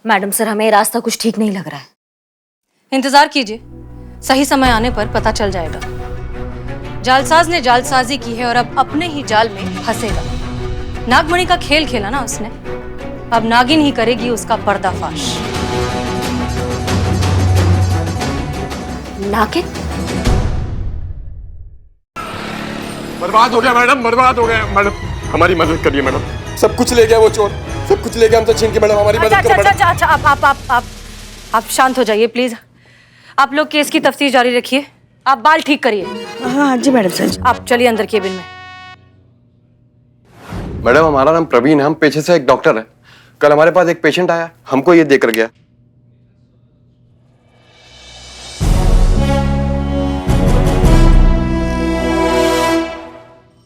Madam sir, हमें रास्ता कुछ ठीक नहीं लग रहा है। इंतजार कीजिए, सही समय आने पर पता चल जाएगा। जालसाज ने जालसाजी की है और अब अपने ही जाल में फंसेगा। नागमणि का खेल खेला ना उसने, अब नागिन ही करेगी उसका पर्दाफाश। नागिन? बर्बाद हो गया मैडम, बर्बाद हो गया मैडम। हमारी मदद करिए मैडम। सब कुछ ले गया वो चोर, सब कुछ ले गया हमसे छीन के। मैडम हमारी मदद करो मैडम। अच्छा, आप शांत हो जाइए प्लीज। आप लोग केस की तफ्तीश जारी रखिए, आप बाल ठीक करिए। हाँ जी मैडम सर। आप चलिए अंदर केबिन में। मैडम हमारा नाम प्रवीण है, हम पेशे से एक डॉक्टर है। कल हमारे पास एक पेशेंट आया, हमको ये देकर गया।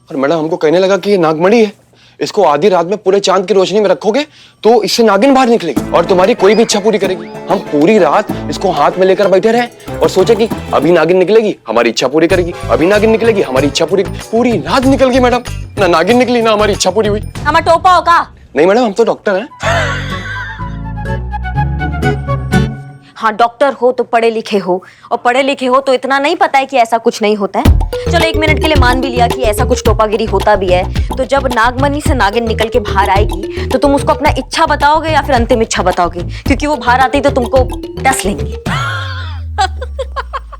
और मैडम हमको कहने लगा कि ये नागमणि है, इसको आधी रात में पूरे चांद की रोशनी में रखोगे तो इससे नागिन बाहर निकलेगी और तुम्हारी कोई भी इच्छा पूरी करेगी। हम पूरी रात इसको हाथ में लेकर बैठे रहे और सोचे कि अभी नागिन निकलेगी, हमारी इच्छा पूरी करेगी, अभी नागिन निकलेगी, हमारी इच्छा पूरी। पूरी रात निकल गई मैडम, ना नागिन निकली ना हमारी इच्छा पूरी हुई। हमारा टोपा होगा? नहीं मैडम, हम तो डॉक्टर हैं। हाँ, डॉक्टर हो तो पढ़े लिखे हो, और पढ़े लिखे हो तो इतना नहीं पता है कि ऐसा कुछ नहीं होता है। चलो एक मिनट के लिए मान भी लिया कि ऐसा कुछ टोपागिरी होता भी है, तो जब नागमणि से नागिन निकल के बाहर आएगी तो तुम उसको अपना इच्छा बताओगे या फिर अंतिम इच्छा बताओगे? क्योंकि वो बाहर आती तो तुमको डस लेंगे।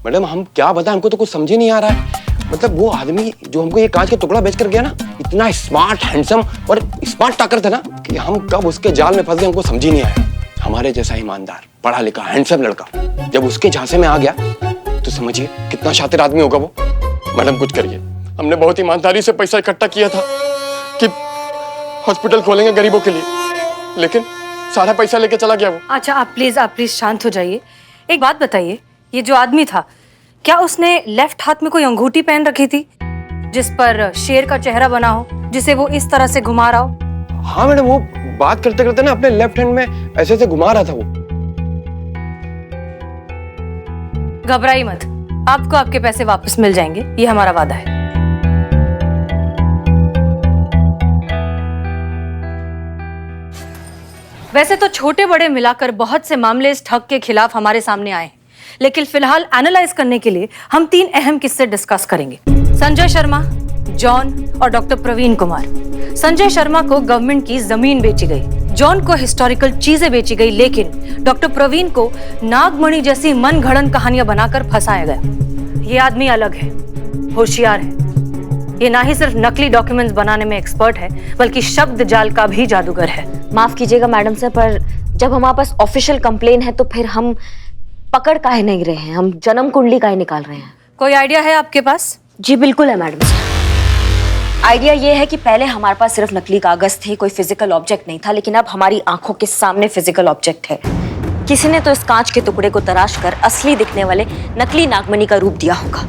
मैडम हम क्या बताएं, हमको तो कुछ समझ ही नहीं आ रहा है। मतलब वो आदमी जो हमको ये कांच का टुकड़ा बेचकर गया ना, इतना स्मार्ट, हैंडसम और स्मार्ट टाकर था ना कि हम कब उसके जाल में फंस गए हमको समझ ही नहीं आया। हमारे जैसा ईमानदार, पढ़ा लिखा, हैंडसम लड़का जब उसके झांसे में आ गया तो समझिए कितना शातिर आदमी होगा वो। मैडम कुछ करिए, हमने बहुत ईमानदारी से पैसा इकट्ठा किया था कि हॉस्पिटल खोलेंगे गरीबों के लिए, लेकिन सारा पैसा लेके चला गया वो। अच्छा आप प्लीज शांत हो जाइए। एक बात बताइए, ये जो आदमी था क्या उसने लेफ्ट हाथ में कोई अंगूठी पहन रखी थी जिस पर शेर का चेहरा बना हो, जिसे वो इस तरह से घुमा रहा हो? हाँ मैडम, वो बात करते करते ना अपने लेफ्ट हैंड में ऐसे ऐसे घुमा रहा था वो। घबराइए मत, आपको आपके पैसे वापस मिल जाएंगे, ये हमारा वादा है। वैसे तो छोटे बड़े मिलाकर बहुत से मामले इस ठग के खिलाफ हमारे सामने आए हैं, लेकिन फिलहाल एनालाइज करने के लिए हम 3 अहम किस्से डिस्कस करेंगे। संजय शर्मा, जॉन और डॉक्टर प्रवीण कुमार। संजय शर्मा को गवर्नमेंट की जमीन बेची गई, जॉन को हिस्टोरिकल चीजें बेची गई, लेकिन डॉक्टर प्रवीण को नागमणि जैसी मनगढ़ंत कहानियां बनाकर फंसाया गया। ये आदमी अलग है, होशियार है। ये ना ही सिर्फ नकली डॉक्यूमेंट्स बनाने में एक्सपर्ट है, बल्कि शब्द जाल का भी जादूगर है। माफ कीजिएगा मैडम सर, पर जब हमारे पास ऑफिशियल कंप्लेन है तो फिर हम पकड़ काहे नहीं रहे हैं, हम जन्म कुंडली काहे निकाल रहे हैं? कोई आइडिया है आपके पास? जी बिल्कुल है मैडम सर। आइडिया ये है कि पहले हमारे पास सिर्फ नकली कागज थे, कोई फिजिकल ऑब्जेक्ट नहीं था, लेकिन अब हमारी आंखों के सामने फिजिकल ऑब्जेक्ट है। किसी ने तो इस कांच के टुकड़े को तराश कर असली दिखने वाले नकली नागमणि का रूप दिया होगा।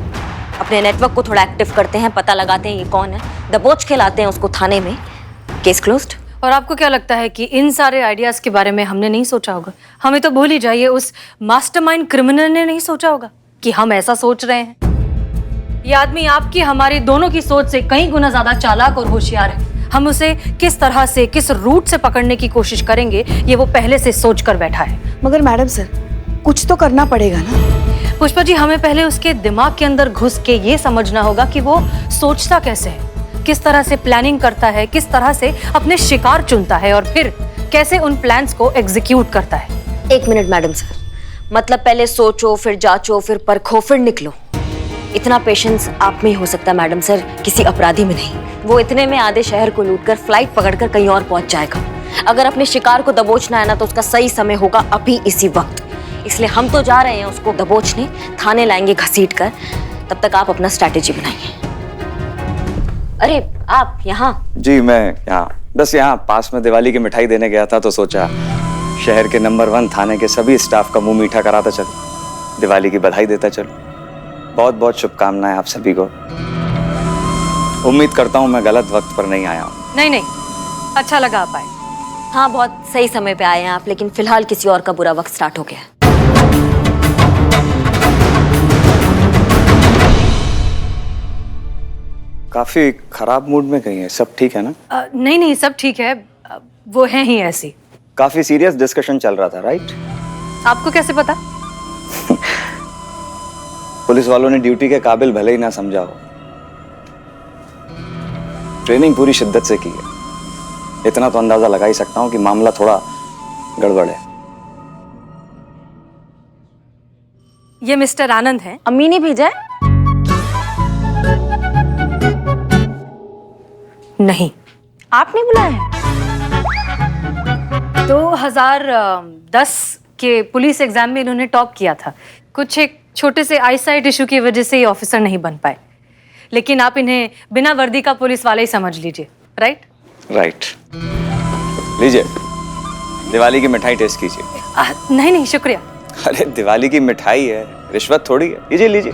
अपने नेटवर्क को थोड़ा एक्टिव करते हैं, पता लगाते हैं ये कौन है, दबोच के लाते हैं उसको थाने में, केस क्लोज्ड। और आपको क्या लगता है कि इन सारे आइडियाज के बारे में हमने नहीं सोचा होगा? हमें तो भूल ही जाइए, उस मास्टरमाइंड क्रिमिनल ने नहीं सोचा होगा कि हम ऐसा सोच रहे हैं। ये आदमी आपकी हमारी दोनों की सोच से कई गुना ज्यादा चालाक और होशियार है। हम उसे किस तरह से, किस रूट से पकड़ने की कोशिश करेंगे, ये वो पहले से सोच कर बैठा है। मगर मैडम सर, कुछ तो करना पड़ेगा ना। पुष्पा जी, हमें पहले उसके दिमाग के अंदर घुस के ये समझना होगा कि वो सोचता कैसे है, किस तरह से प्लानिंग करता है, किस तरह से अपने शिकार चुनता है और फिर कैसे उन प्लान्स को एग्जीक्यूट करता है। एक मिनट मैडम सर, मतलब पहले सोचो, फिर जांचो, फिर परखो, फिर निकलो। इतना पेशेंस आप में ही हो सकता है मैडम सर, किसी अपराधी में नहीं। वो इतने में आधे शहर को लूटकर फ्लाइट पकड़कर कहीं और पहुंच जाएगा। अगर अपने शिकार को दबोचना है ना, तो उसका सही समय होगा अभी इसी वक्त। इसलिए हम तो जा रहे हैं उसको दबोचने, थाने लाएंगे घसीट कर। तब तक आप अपना स्ट्रैटेजी बनाइए। अरे आप यहाँ? जी मैं यहाँ, बस यहाँ पास में दिवाली की मिठाई देने गया था, तो सोचा शहर के नंबर 1 थाने के सभी स्टाफ का मुंह मीठा कराता चलो, दिवाली की बधाई देता चलो। बहुत बहुत शुभकामनाएं आप सभी को। उम्मीद करता हूँ मैं गलत वक्त पर नहीं आया हूँ। नहीं, अच्छा लगा आप आए। हाँ, बहुत सही समय पे आए हैं आप, लेकिन फिलहाल किसी और का बुरा वक्त स्टार्ट हो गया है। काफी खराब मूड में गई है, सब ठीक है ना? नहीं, सब ठीक है। वो है ही ऐसी। काफी सीरियस डिस्कशन चल रहा था, राइट? आपको कैसे पता? पुलिस वालों ने ड्यूटी के काबिल भले ही ना समझा हो, ट्रेनिंग पूरी शिद्दत से की है। इतना तो अंदाजा लगा ही सकता हूं कि मामला थोड़ा गड़बड़ है। ये मिस्टर आनंद हैं। अम्मी ने भेजा है? नहीं, आपने बुलाया है? 2010 के पुलिस एग्जाम में इन्होंने टॉप किया था। कुछ एक छोटे से आईसाइट इशू की वजह से ये ऑफिसर नहीं बन पाए, लेकिन आप इन्हें बिना वर्दी का पुलिस वाला ही समझ लीजिए, राइट? राइट। लीजिए, दिवाली की मिठाई टेस्ट कीजिए। नहीं नहीं, शुक्रिया। अरे दिवाली की मिठाई है, रिश्वत थोड़ी है। लीजिए लीजिए।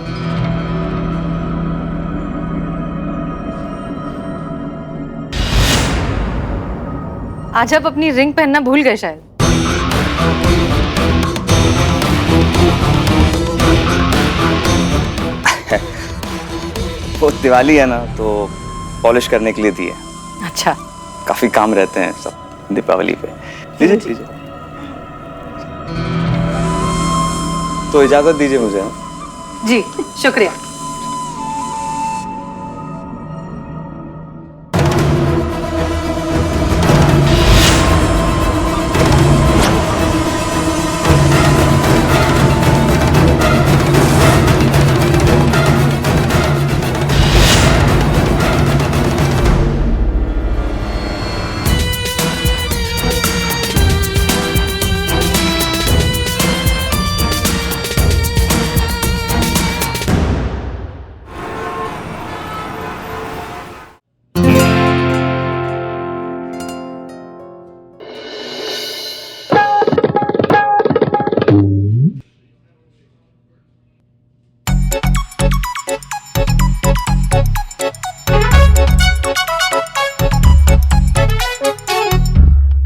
आज आप अपनी रिंग पहनना भूल गए शायद। वो दिवाली है ना, तो पॉलिश करने के लिए दी है। अच्छा, काफी काम रहते हैं सब दीपावली पे। लीजिए लीजिए। तो इजाजत दीजिए मुझे। जी शुक्रिया।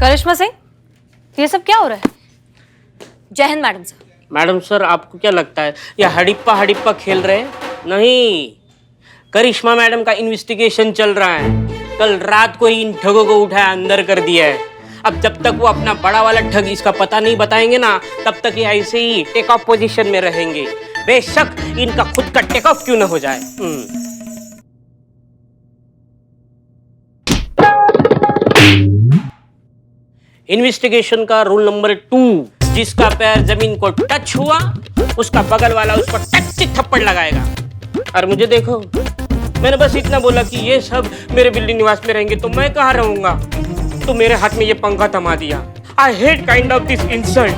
करिश्मा सिंह, ये सब क्या हो रहा है? जय Hind madam sir. Madam sir, आपको क्या लगता है ये हड़िप्पा हड़िप्पा खेल रहे हैं? नहीं, करिश्मा मैडम का इन्वेस्टिगेशन चल रहा है। कल रात को ही इन ठगों को उठाया अंदर कर दिया है। अब जब तक वो अपना बड़ा वाला ठग इसका पता नहीं बताएंगे ना, तब तक ये ऐसे ही टेक ऑफ पोजीशन में रहेंगे, बेशक इनका खुद का टेक ऑफ क्यों ना हो जाए। इन्वेस्टिगेशन का रूल नंबर 2, जिसका पैर जमीन को टच हुआ उसका बगल वाला उस पर टच थप्पड़ लगाएगा। और मुझे देखो, मैंने बस इतना बोला कि ये सब मेरे बिल्डिंग निवास में रहेंगे तो मैं कहाँ रहूंगा, तो मेरे हाथ में ये पंखा थमा दिया। I hate kind of this insult.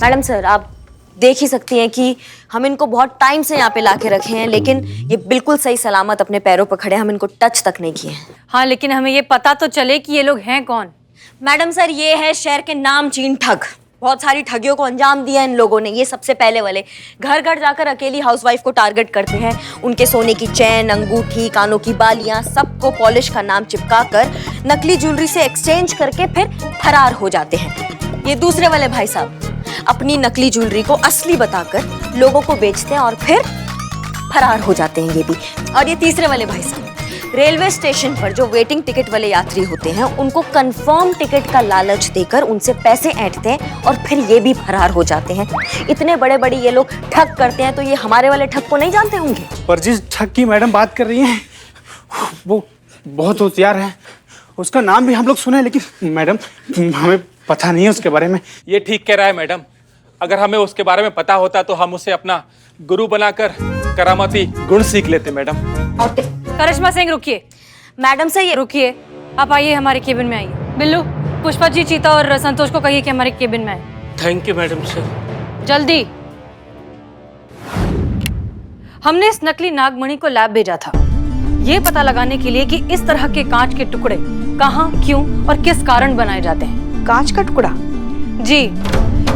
Madam sir, आप देख ही सकती हैं कि हम इनको बहुत टाइम से यहाँ पे लाके रखे हैं, लेकिन ये बिल्कुल सही सलामत अपने पैरों पर खड़े हैं। हम इनको टच तक नहीं किए हैं। हाँ, लेकिन हमें ये पता तो चले कि ये लोग हैं कौन। मैडम सर, ये है शहर के नामचीन ठग। बहुत सारी ठगियों को अंजाम दिया इन लोगों ने। ये सबसे पहले वाले घर घर जाकर अकेली हाउसवाइफ को टारगेट करते हैं। उनके सोने की चैन, अंगूठी, कानों की बालियां सबको पॉलिश का नाम चिपका कर नकली ज्वेलरी से एक्सचेंज करके फिर फरार हो जाते हैं। ये दूसरे वाले भाई साहब अपनी नकली ज्वेलरी को असली बताकर लोगों को बेचते हैं और फिर फरार हो जाते हैं ये भी। और ये तीसरे वाले भाई साहब रेलवे स्टेशन पर जो वेटिंग टिकट वाले यात्री होते हैं उनको कंफर्म टिकट का लालच देकर उनसे पैसे ऐंठते हैं और फिर ये भी फरार हो जाते हैं। इतने बड़े बड़े ये लोग ठग करते हैं, तो ये हमारे वाले ठग को नहीं जानते होंगे? पर जिस ठग की मैडम बात कर रही हैं वो बहुत होशियार है। उसका नाम भी हम लोग सुने, लेकिन मैडम हमें पता नहीं है उसके बारे में। ये ठीक कह रहा है मैडम। अगर हमें उसके बारे में पता होता तो हम उसे अपना गुरु बनाकर करामाती गुण सीख लेते मैडम। करिश्मा सिंह रुकिए। मैडम से ये रुकिए, आप आइए हमारे केबिन में आइए। बिल्लू, पुष्पा जी, चीता और संतोष को कहिए कि हमारे केबिन में आए। Thank you madam sir. जल्दी। हमने इस नकली नागमणि को लैब भेजा था, ये पता लगाने के लिए कि इस तरह के कांच के टुकड़े कहाँ, क्यों और किस कारण बनाए जाते हैं। कांच का टुकड़ा? जी,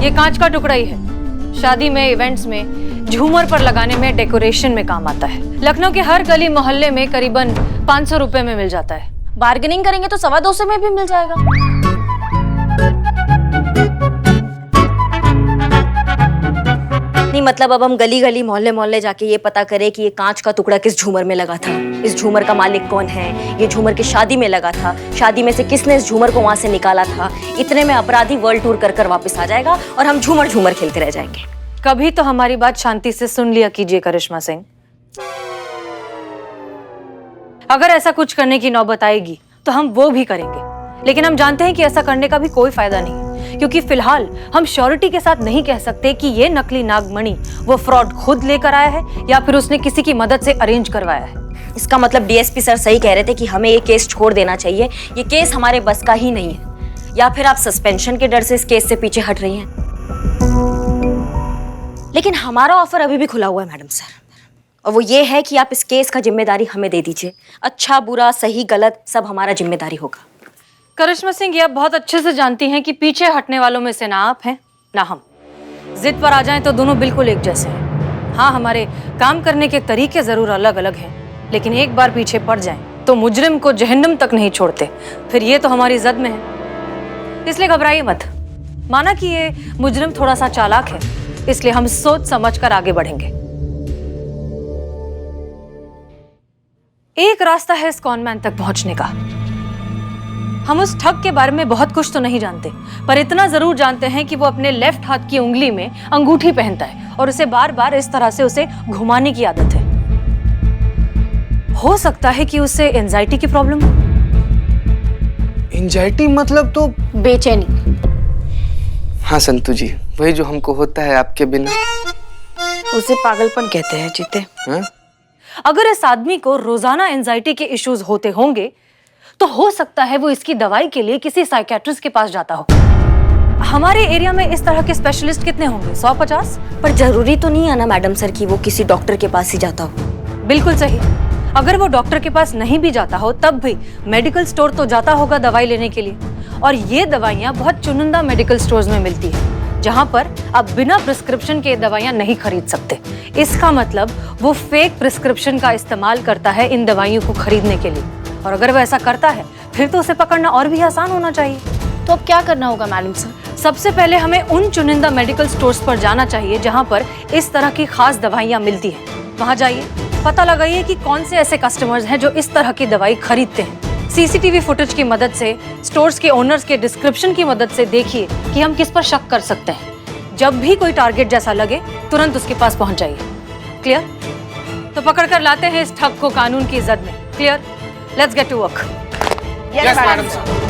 ये कांच का टुकड़ा ही है। शादी में, इवेंट्स में, झूमर पर लगाने में, डेकोरेशन में काम आता है। लखनऊ के हर गली मोहल्ले में करीबन 500 रुपए में मिल जाता है। बार्गेनिंग करेंगे तो 225 में भी मिल जाएगा। नहीं मतलब अब हम गली गली मोहल्ले मोहल्ले जाके ये पता करें कि ये कांच का टुकड़ा किस झूमर में लगा था, इस झूमर का मालिक कौन है, ये झूमर की शादी में लगा था, शादी में से किसने इस झूमर को वहां से निकाला था। इतने में अपराधी वर्ल्ड टूर कर कर वापस आ जाएगा और हम झूमर झूमर खेलते रह जाएंगे। कभी तो हमारी बात शांति से सुन लिया कीजिए करिश्मा सिंह। अगर ऐसा कुछ करने की नौबत आएगी तो हम वो भी करेंगे, लेकिन हम जानते हैं कि ऐसा करने का भी कोई फायदा नहीं है, क्योंकि फिलहाल हम श्योरिटी के साथ नहीं कह सकते कि ये नकली नागमणि वो फ्रॉड खुद लेकर आया है या फिर उसने किसी की मदद से अरेंज करवाया है। इसका मतलब डीएसपी सर सही कह रहे थे कि हमें ये केस छोड़ देना चाहिए, ये केस हमारे बस का ही नहीं है। या फिर आप सस्पेंशन के डर से इस केस से पीछे हट रही हैं? लेकिन हमारा ऑफर अभी भी खुला हुआ है मैडम सर, और वो ये है कि आप इस केस का जिम्मेदारी हमें दे दीजिए। अच्छा बुरा सही गलत सब हमारा जिम्मेदारी होगा। करिश्मा सिंह, ये आप बहुत अच्छे से जानती हैं कि पीछे हटने वालों में से ना आप हैं ना हम। जिद पर आ जाएं तो दोनों बिल्कुल एक जैसे हैं। हाँ, हमारे काम करने के तरीके जरूर अलग अलग हैं, लेकिन एक बार पीछे पड़ जाएं तो मुजरिम को जहन्नम तक नहीं छोड़ते। फिर ये तो हमारी जद में है, इसलिए घबराइए मत। माना कि ये मुजरिम थोड़ा सा चालाक है, इसलिए हम सोच समझ कर आगे बढ़ेंगे। एक रास्ता है इस कॉनमैन तक पहुंचने का। हम उस ठग के बारे में बहुत कुछ तो नहीं जानते, पर इतना जरूर जानते हैं कि वो अपने लेफ्ट हाथ की उंगली में अंगूठी पहनता है और उसे बार बार इस तरह से उसे घुमाने की आदत है। हो सकता है कि उसे एंजाइटी की प्रॉब्लम हो। एंजाइटी मतलब तो बेचैनी। हाँ संतू जी, वही जो हमको होता है आपके बिना। उसे पागलपन कहते हैं जीते। हाँ? अगर इस आदमी को रोजाना एंजाइटी के इश्यूज होते होंगे तो हो सकता है वो इसकी दवाई के लिए किसी साइकियाट्रिस्ट के पास जाता हो। हमारे एरिया में इस तरह के स्पेशलिस्ट कितने होंगे? 150? पर जरूरी तो नहीं है ना मैडम सर कि वो किसी डॉक्टर के पास ही जाता हो। बिल्कुल सही। अगर वो डॉक्टर के पास नहीं भी जाता हो तब भी मेडिकल स्टोर तो जाता होगा दवाई लेने के लिए, और ये दवाइयाँ बहुत चुनिंदा मेडिकल स्टोर्स में मिलती है जहाँ पर आप बिना प्रिस्क्रिप्शन के दवाइयाँ नहीं खरीद सकते। इसका मतलब वो फेक प्रिस्क्रिप्शन का इस्तेमाल करता है इन दवाइयों को खरीदने के लिए, और अगर वो ऐसा करता है फिर तो उसे पकड़ना और भी आसान होना चाहिए। तो अब क्या करना होगा मैडम सर? सबसे पहले हमें उन चुनिंदा मेडिकल स्टोर्स पर जाना चाहिए जहां पर इस तरह की खास दवाइयां मिलती हैं। वहां जाइए, पता लगाइए कि कौन से ऐसे कस्टमर्स हैं जो इस तरह की दवाई खरीदते हैं। सीसीटीवी फुटेज की मदद से, स्टोर्स के ओनर्स के डिस्क्रिप्शन की मदद से देखिए कि हम किस पर शक कर सकते हैं। जब भी कोई टारगेट जैसा लगे तुरंत उसके पास पहुंच जाइए। क्लियर? तो पकड़ कर लाते हैं इस ठग को कानून की जद में। Clear? Let's get to work. Yes madam साहब।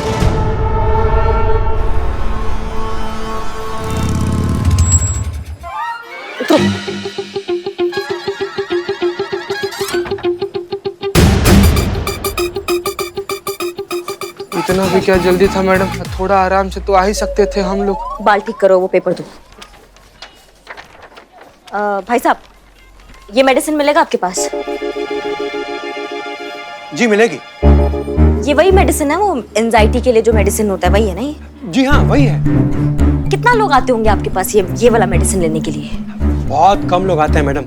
इतना भी क्या जल्दी था मैडम? थोड़ा आराम से तो आ ही सकते थे हम लोग। बाल ठीक करो, वो पेपर दो। भाई साहब, ये मेडिसिन मिलेगा आपके पास? जी मिलेगी। ये वही मेडिसिन है, वो एंजाइटी के लिए जो मेडिसिन होता है वही है ना ये? जी हाँ वही है। कितना लोग आते होंगे आपके पास ये वाला मेडिसिन लेने के लिए? बहुत कम लोग आते हैं मैडम,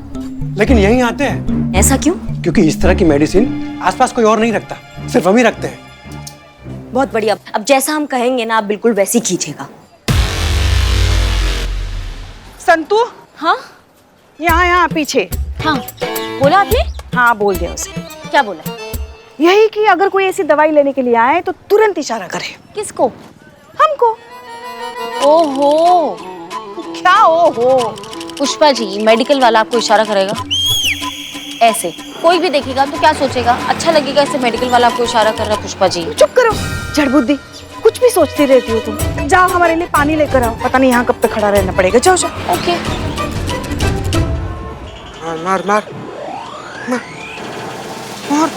लेकिन यहीं आते हैं। ऐसा क्यों? क्योंकि इस तरह की मेडिसिन आसपास कोई और नहीं रखता, सिर्फ हम ही रखते हैं। बहुत बढ़िया। अब जैसा हम कहेंगे ना आप बिल्कुल वैसे ही कीजिएगा। संतू, हाँ यहाँ पीछे। हाँ, बोला आपने? हाँ बोल दिया उसे। क्या बोला? यही कि अगर कोई ऐसी दवाई लेने के लिए आए तो तुरंत इशारा करे। किसको? हमको। ओहो, क्या ओहो? पुष्पा जी, मेडिकल वाला आपको इशारा करेगा ऐसे? कोई भी देखेगा तो क्या सोचेगा? अच्छा लगेगा ऐसे मेडिकल वाला आपको इशारा कर रहा है? पुष्पा जी चुप करो, जड़ बुद्धि, कुछ भी सोचती रहती हो तुम। जाओ हमारे लिए पानी लेकर आओ, पता नहीं यहाँ कब तक खड़ा रहना पड़ेगा। जाओ जाओ। ओके। मार मार मार मार मार।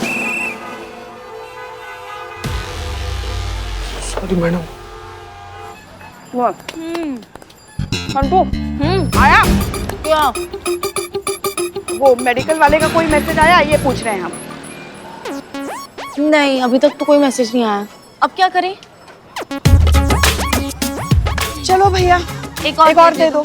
Sorry madam. संतू, आया क्या? वो मेडिकल वाले का कोई मैसेज आया? ये पूछ रहे हैं हम। नहीं, अभी तक तो कोई मैसेज नहीं आया। अब क्या करें? चलो भैया, एक और दे दो।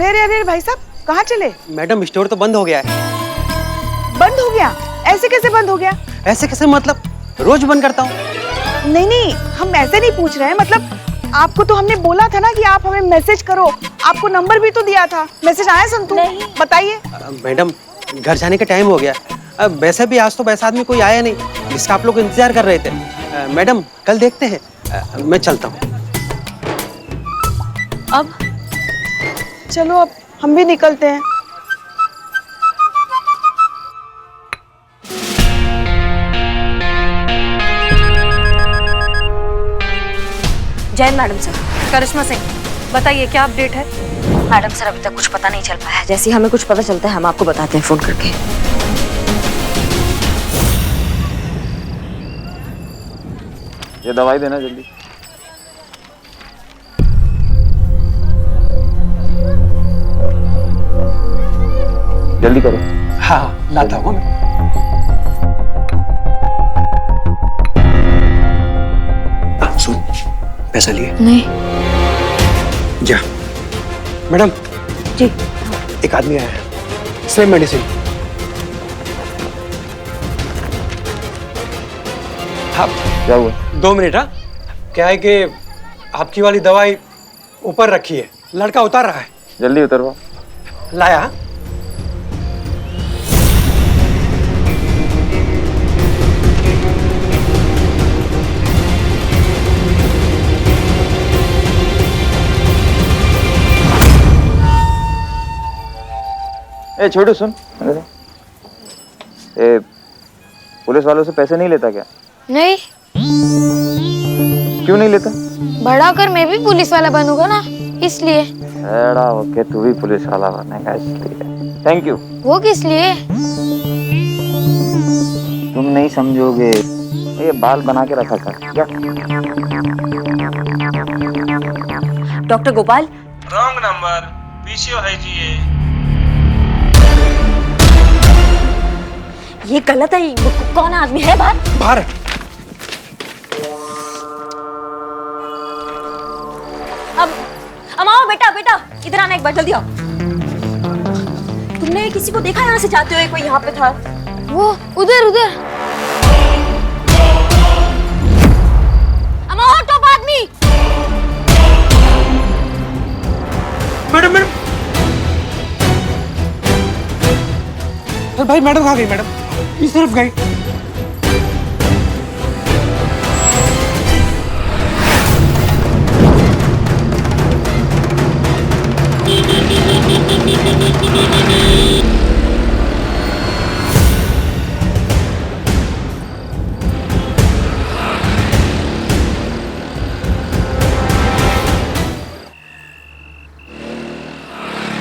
अरे अरे भाई साहब, कहाँ चले? मैडम स्टोर तो बंद हो गया है। बंद हो गया? ऐसे कैसे बंद हो गया? ऐसे कैसे मतलब? रोज बंद करता हूँ। नहीं नहीं, हम ऐसे नहीं पूछ रहे हैं, मतलब आपको तो हमने बोला था ना कि आप हमें मैसेज करो, आपको नंबर भी तो दिया था। मैसेज आया संतू? बताइए। मैडम घर जाने का टाइम हो गया। वैसे भी आज तो वैसा आदमी कोई आया नहीं जिसका आप लोग इंतजार कर रहे थे। मैडम कल देखते हैं। मैं चलता हूँ। अब चलो, अब हम भी निकलते हैं। जय मैडम सर। करिश्मा सिंह, बताइए क्या अपडेट है? मैडम सर अभी तक कुछ पता नहीं चल पाया है। जैसे ही हमें कुछ पता चलता है हम आपको बताते हैं फोन करके। ये दवाई देना जल्दी। जल्दी करो। हाँ लाता हूँ मैं। सुन, पैसा लिए? नहीं। जा। मैडम जी। एक आदमी आया है, सेम मेडिसिन। हाँ क्या हुआ? 2 मिनट। हाँ क्या है कि आपकी वाली दवाई ऊपर रखी है, लड़का उतार रहा है। जल्दी उतरवा। लाया। ए छोटू सुन, ए पुलिस वालों से पैसे नहीं लेता क्या? नहीं। क्यों नहीं लेता? बड़ा होकर मैं भी पुलिस वाला बनूंगा ना, इसलिए। बड़ा होके तू भी पुलिस वाला बनेगा इसलिए। Thank you. वो किस लिए? तुम नहीं समझोगे। ये बाल बना के रखा था क्या? Doctor Gopal. Wrong number, PCO है जी ये गलत है। कौन आदमी है बाहर? बाहर। अब आओ बेटा, बेटा इधर आना एक बार, जल्दी आओ। तुमने किसी को देखा यहाँ से जाते हुए? कोई यहाँ पे था? वो उधर उधर। अम्मा और टॉप आदमी। Madam madam. भाई मैडम कहाँ गई? मैडम इस तरफ गई।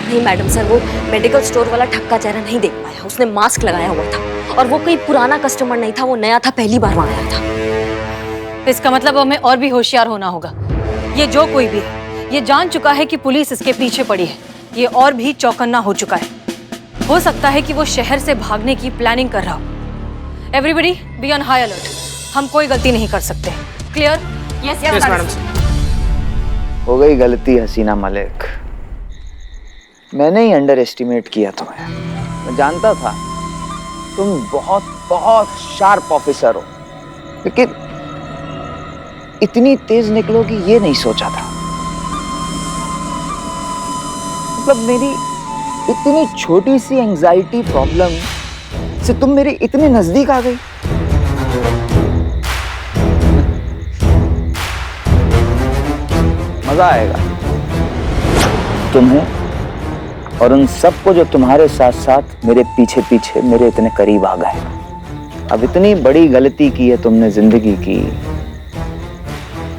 नहीं मैडम सर, वो मेडिकल स्टोर वाला ठग का चेहरा नहीं देख पाया। उसने मास्क लगाया हुआ था और वो कोई पुराना कस्टमर नहीं था, वो नया था, पहली बार वहां आया था। इसका मतलब हमें और भी होशियार होना होगा। ये जो कोई भी है, ये जान चुका है कि पुलिस इसके पीछे पड़ी है। ये और भी चौकन्ना हो चुका है। हो सकता है कि वो शहर से भागने की प्लानिंग कर रहा हो। Everybody be on high alert. हम कोई गलती नहीं कर सकते। क्लियर? Yes madam. हो गई गलती हसीना मलिक। मैंने ही अंडर एस्टिमेट किया तुम्हें। मैं जानता था तुम बहुत बहुत शार्प ऑफिसर हो, लेकिन इतनी तेज निकलोगी ये नहीं सोचा था। मतलब मेरी इतनी छोटी सी एंजाइटी प्रॉब्लम से तुम मेरे इतने नजदीक आ गई। मजा आएगा तुम्हें और उन सबको जो तुम्हारे साथ साथ मेरे पीछे पीछे मेरे इतने करीब आ गए। अब इतनी बड़ी गलती की है तुमने जिंदगी की,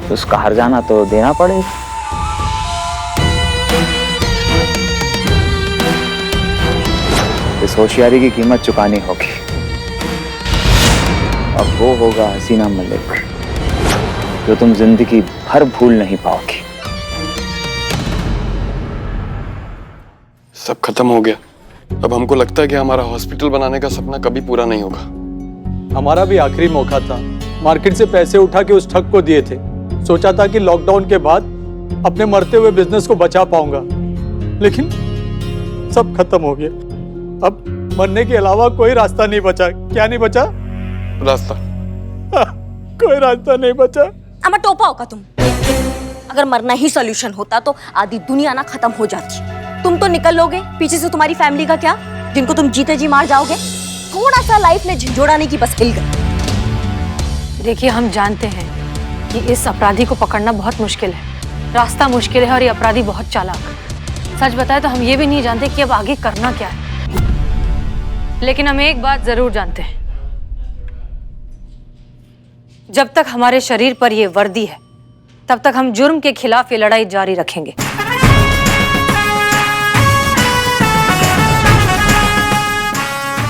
तो उसका हर्जाना तो देना पड़ेगा। इस होशियारी की कीमत चुकानी होगी। अब वो होगा हसीना मलिक जो तुम जिंदगी भर भूल नहीं पाओगी। सब खत्म हो गया। अब हमको लगता है कि हमारा हॉस्पिटल बनाने का सपना कभी पूरा नहीं होगा। हमारा भी आखिरी मौका था। मार्केट से पैसे उठा के उस ठग को दिए थे। सोचा था कि लॉकडाउन के बाद अपने मरते हुए बिजनेस को बचा पाऊंगा, लेकिन सब खत्म हो गया। अब मरने के अलावा कोई रास्ता नहीं बचा। क्या नहीं बचा? रास्ता। कोई रास्ता नहीं बचा। अमा टोपा होगा तुम। अगर मरना ही सॉल्यूशन होता तो आधी दुनिया ना खत्म हो जाती। तुम तो निकल लोगे, पीछे से तुम्हारी फैमिली का क्या, जिनको तुम जीते जी मार जाओगे। थोड़ा सा लाइफ में झंझोड़ाने की बस हिल गई। देखिए, हम जानते हैं कि इस अपराधी को पकड़ना बहुत मुश्किल है, रास्ता मुश्किल है और ये अपराधी बहुत चालाक। सच बताए तो हम ये भी नहीं जानते कि अब आगे करना क्या है। लेकिन हम एक बात जरूर जानते हैं, जब तक हमारे शरीर पर ये वर्दी है तब तक हम जुर्म के खिलाफ ये लड़ाई जारी रखेंगे।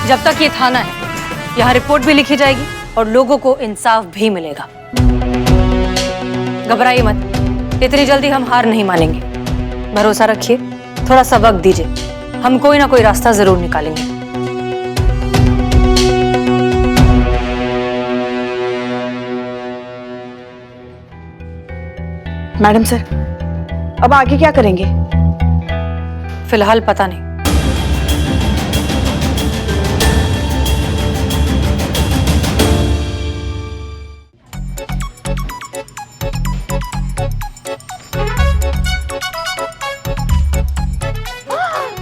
जब तक ये थाना है, यहाँ रिपोर्ट भी लिखी जाएगी और लोगों को इंसाफ भी मिलेगा। घबराइए मत, इतनी जल्दी हम हार नहीं मानेंगे। भरोसा रखिए, थोड़ा सा वक्त दीजिए, हम कोई ना कोई रास्ता जरूर निकालेंगे। मैडम सर, अब आगे क्या करेंगे? फिलहाल पता नहीं।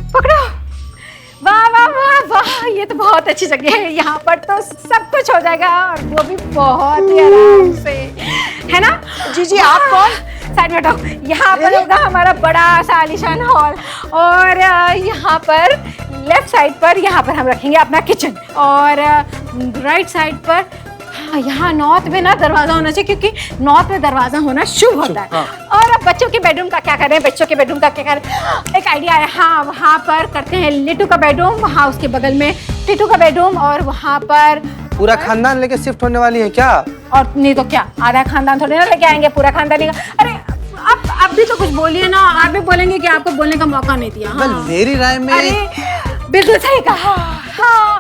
पकड़ो। वाह वाह वाह वाह, ये तो बहुत अच्छी जगह है। यहाँ पर तो सब कुछ हो जाएगा और वो भी बहुत ही आराम से, है ना? जी जी, आप कौन? साइड में हटो। यहाँ पर होगा हमारा बड़ा सा आलीशान हॉल और यहाँ पर लेफ्ट साइड पर यहाँ पर हम रखेंगे अपना किचन और राइट साइड पर यहाँ नॉर्थ में ना दरवाजा होना चाहिए, क्योंकि नॉर्थ में दरवाजा होना शुभ होता है। और अब बच्चों के बेडरूम का क्या करें? बच्चों के बेडरूम का क्या करें? एक आइडिया है, हाँ, वहाँ पर करते हैं लिट्टू का बेडरूम, वहाँ उसके बगल में टिटू का बेडरूम और वहाँ पर पूरा खानदान लेके शिफ्ट होने वाली है क्या? और नहीं तो क्या, आधा खानदान थोड़ी ना लेके आएंगे, पूरा खानदान ही। अरे अब भी तो कुछ बोलिए ना, आप भी बोलेंगे कि आपको बोलने का मौका नहीं दिया। हाँ। मेरी राय में अरे बिल्कुल सही कहा। हाँ,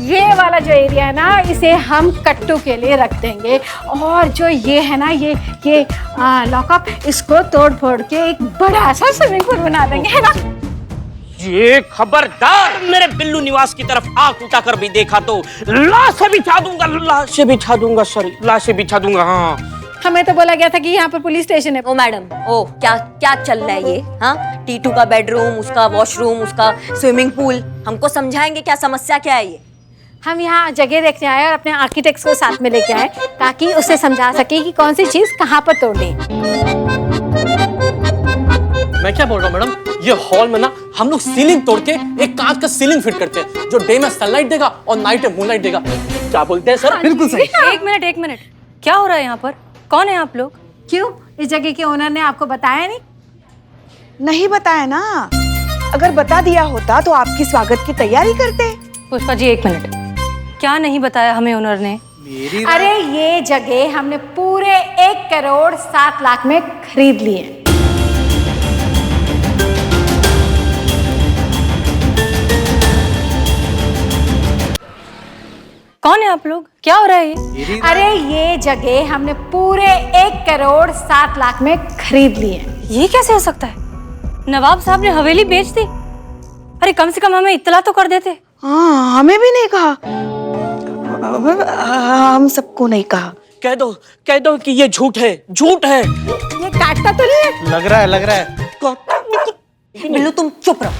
ये वाला जो एरिया है ना, इसे हम कट्टू के लिए रख देंगे और जो ये है ना, ये लॉकअप, इसको तोड़ फोड़ के एक बड़ा सा स्विमिंग पूल बना देंगे, है ना? ये खबरदार मेरे बिल्लू निवास की तरफ आंख उठाकर भी देखा तो लाशें बिछा दूंगा, लाशें बिछा दूंगा, सॉरी, लाशें बिछा दूंगा। हाँ, हमें तो बोला गया था कि यहाँ पर पुलिस स्टेशन है। ओ मैडम, ओ क्या क्या चल रहा है ये? हाँ, टीटू का बेडरूम, उसका वॉशरूम, उसका स्विमिंग पूल, हमको समझाएंगे क्या समस्या क्या है ये? हम यहाँ जगह देखने आए और अपने आर्किटेक्ट्स को साथ में लेके आए ताकि उसे समझा सके कि कौन सी चीज कहाँ पर तोड़नी। मैं क्या बोल रहा हूँ मैडम, ये हॉल में ना हम लोग सीलिंग तोड़ के एक कांच का सीलिंग फिट करते हैं जो डे में सनलाइट देगा और नाइट में मूनलाइट देगा। क्या बोलते हैं सर? बिल्कुल सही। एक मिनट, क्या हो रहा है यहाँ पर? कौन है आप लोग? क्यों, इस जगह के ओनर ने आपको बताया नहीं? नहीं बताया ना, अगर बता दिया होता तो आपकी स्वागत की तैयारी करते। पुष्पा जी, एक मिनट, क्या नहीं बताया हमें ओनर ने? अरे ये जगह हमने पूरे 1 करोड़ 7 लाख में खरीद ली है। कौन है आप लोग? क्या हो रहा है ये? अरे ये जगह हमने पूरे 1 करोड़ 7 लाख में खरीद ली है। ये कैसे हो सकता है? नवाब साहब ने हवेली बेच दी। अरे कम से कम हमें इत्तला तो कर देते। हाँ, हमें भी नहीं कहा, हम सबको नहीं कहा। कह दो कि ये झूठ है, झूठ है। ये काटता तो नहीं है? लग रहा है। बिल्लू तुम चुप रहो।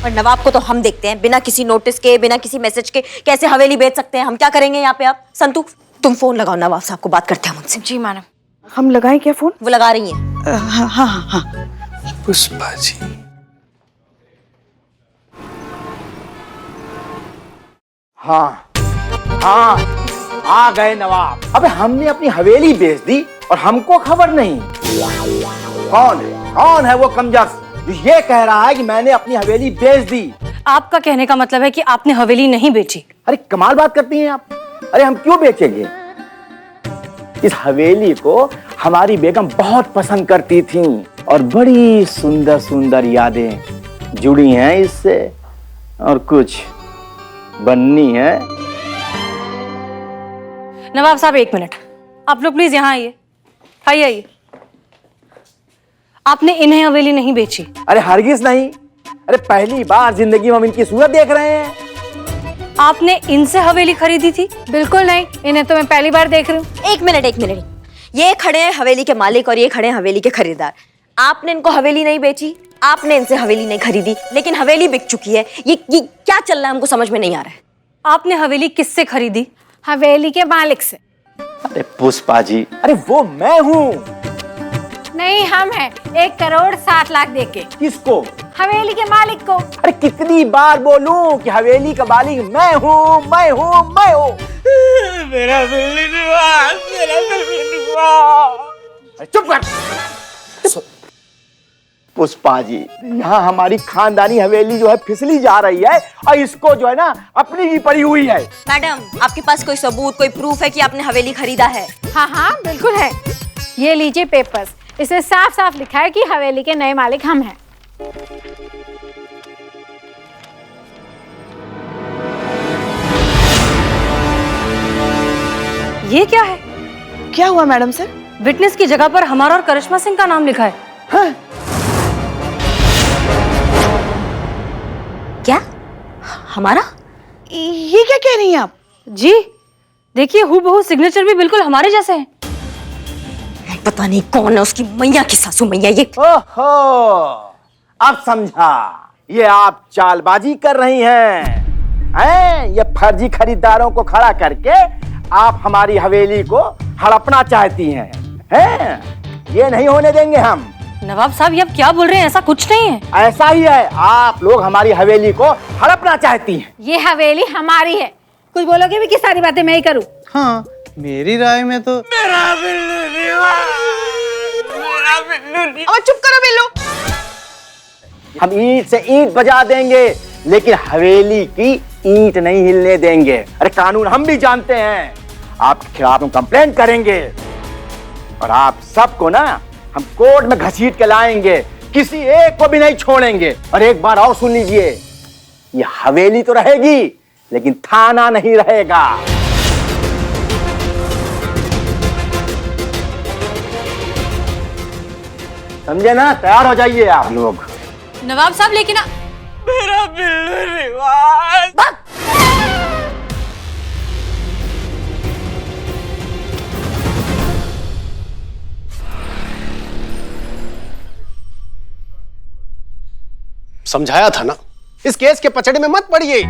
और नवाब को तो हम देखते हैं, बिना किसी नोटिस के, बिना किसी मैसेज के कैसे हवेली बेच सकते हैं? हम क्या करेंगे यहाँ पे? आप संतू, तुम फोन लगाओ नवाब साहब को, बात करते हैं मुझसे। जी मैडम। हम लगाएं क्या फोन? वो लगा रही हैं। हाँ हाँ हाँ। पुष्पा जी, हाँ हाँ, आ गए नवाब। अबे हमने अपनी हवेली बेच दी और हमको खबर नहीं। कौन है वो कमजस जो ये कह रहा है कि मैंने अपनी हवेली बेच दी? आपका कहने का मतलब है कि आपने हवेली नहीं बेची? अरे कमाल बात करती हैं आप। अरे हम क्यों बेचेंगे? इस हवेली को हमारी बेगम बहुत पसंद करती थी और बड़ी सुंदर सुंदर यादें जुड़ी हैं इससे, और कुछ बननी है। नवाब साहब, 1 मिनट, आप लोग प्लीज यहाँ आइए। आइए। आपने इन्हें हवेली नहीं बेची? अरे हरगिज नहीं, अरे पहली बार जिंदगी में हम इनकी सूरत देख रहे हैं। आपने इनसे हवेली खरीदी थी? बिल्कुल नहीं, इन्हें तो मैं पहली बार देख रही हूँ। एक मिनट, ये खड़े हैं हवेली के मालिक और ये खड़े हैं हवेली के खरीदार। आपने इनको हवेली नहीं बेची, आपने इनसे हवेली नहीं खरीदी, लेकिन हवेली बिक चुकी है। ये क्या चल रहा है, हमको समझ में नहीं आ रहा है। आपने हवेली किससे खरीदी? हवेली के मालिक से। अरे पुष्पा जी, अरे वो मैं हूँ। नहीं, हम हैं 1,07,00,000 देके। किसको? हवेली के मालिक को। अरे कितनी बार बोलूं कि हवेली का मालिक मैं हूँ, मैं हूँ, मैं हूँ। मेरा बिल्ली निवास, मेरा बिल्ली निवास। चुप कर। पुष्पा जी, यहाँ हमारी खानदानी हवेली जो है फिसली जा रही है और इसको जो है ना अपनी भी पड़ी हुई है। मैडम, आपके पास कोई सबूत, कोई प्रूफ है कि आपने हवेली खरीदा है? हाँ हाँ बिल्कुल है। ये लीजिए पेपर्स, इसमें साफ साफ लिखा है कि हवेली के नए मालिक हम हैं। ये क्या है? क्या हुआ मैडम सर? विटनेस की जगह पर हमारा और करिश्मा सिंह का नाम लिखा है। हाँ? क्या हमारा? ये क्या कह रही हैं आप? जी देखिए, हूबहू सिग्नेचर भी बिल्कुल हमारे जैसे हैं। पता नहीं कौन है उसकी मैया की सासू मैया ये। ओहो, अब समझा, ये आप चालबाजी कर रही हैं। ये फर्जी खरीदारों को खड़ा करके आप हमारी हवेली को हड़पना चाहती हैं। ये नहीं होने देंगे हम। नवाब साहब, ये आप क्या बोल रहे हैं? ऐसा कुछ नहीं है। ऐसा ही है, आप लोग हमारी हवेली को हड़पना चाहती हैं। ये हवेली हमारी है। कुछ बोलोगे भी कि सारी बातें मैं ही करूं? हाँ, मेरी राय में तो मेरा बिल्लू निवास, मेरा बिल्लू निवास। अब चुप करो बिल्लू। हम ईंट से ईंट बजा देंगे, लेकिन हवेली की ईंट नहीं हिलने देंगे। अरे कानून हम भी जानते हैं। आपके खिलाफ हम कंप्लेंट करेंगे और आप सबको ना हम कोर्ट में घसीट के लाएंगे, किसी एक को भी नहीं छोड़ेंगे। और एक बार और सुन लीजिए, ये हवेली तो रहेगी लेकिन थाना नहीं रहेगा। समझे ना? तैयार हो जाइए आप लोग। नवाब साहब, लेकिन मेरा बिल्लू निवास। समझाया था ना, इस केस के पचड़े में मत पड़िए।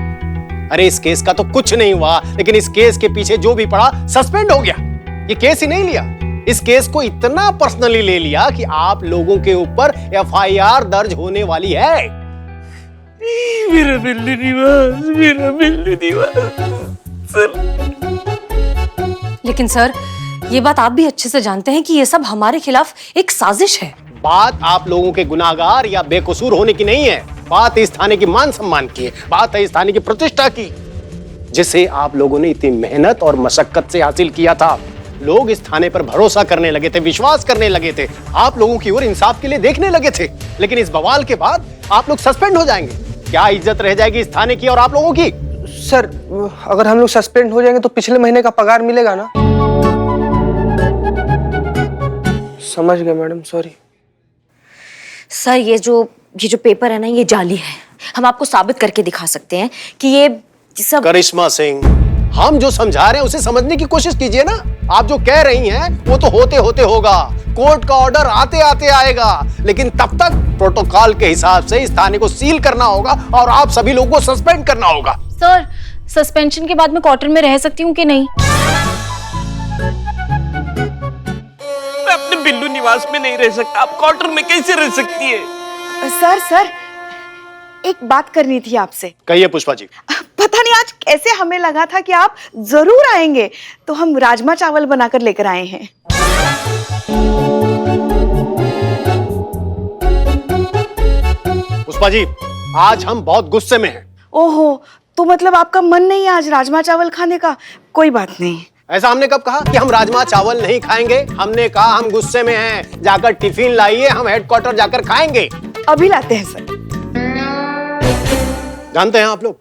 अरे इस केस का तो कुछ नहीं हुआ, लेकिन इस केस के पीछे जो भी पड़ा सस्पेंड हो गया। ये केस ही नहीं लिया, इस केस को इतना पर्सनली ले लिया कि आप लोगों के ऊपर FIR दर्ज होने वाली है। मेरा बिल्लू निवास, मेरा बिल्लू निवास। लेकिन सर, ये बात आप भी अच्छे से जानते हैं कि ये सब हमारे खिलाफ एक साजिश है। बात आप लोगों के गुनाहगार या बेकसूर होने की नहीं है, बात इस थाने की मान सम्मान की है, बात है इस थाने की प्रतिष्ठा की, जिसे आप लोगों ने इतनी मेहनत और मशक्कत से हासिल किया था। लोग इस थाने पर भरोसा करने लगे थे, विश्वास करने लगे थे, आप लोगों की ओर इंसाफ के लिए देखने लगे थे। लेकिन इस बवाल के बाद आप लोग सस्पेंड हो जाएंगे। क्या इज्जत रह जाएगी इस थाने की और आप लोगों की? सर, अगर हम लोग सस्पेंड हो जाएंगे तो पिछले महीने का पगार मिलेगा ना? समझ गए मैडम, सॉरी। सर, ये जो पेपर है ना, ये जाली है। हम आपको साबित करके दिखा सकते हैं कि ये सब। करिश्मा सिंह, हम जो समझा रहे हैं उसे समझने की कोशिश कीजिए ना। आप जो कह रही हैं वो तो होते होते होगा, कोर्ट का ऑर्डर आते आते आएगा, लेकिन तब तक प्रोटोकॉल के हिसाब से इस थाने को सील करना होगा और आप सभी लोगों को सस्पेंड करना होगा। सर, सस्पेंशन के बाद मैं क्वार्टर में रह सकती हूँ कि नहीं? मैं अपने बिल्लू निवास में नहीं रह सकता, आप क्वार्टर में कैसे रह सकती है? सर, एक बात करनी थी आपसे। कहिए पुष्पा जी। पता नहीं आज कैसे हमें लगा था कि आप जरूर आएंगे, तो हम राजमा चावल बनाकर लेकर आए हैं। पुष्पा जी, आज हम बहुत गुस्से में हैं। ओहो, तो मतलब आपका मन नहीं है आज राजमा चावल खाने का? कोई बात नहीं। ऐसा हमने कब कहा कि हम राजमा चावल नहीं खाएंगे? हमने कहा हम गुस्से में हैं, जाकर टिफिन लाइए, हम हेडक्वार्टर जाकर खाएंगे। अभी लाते हैं सर। जानते हैं आप लोग,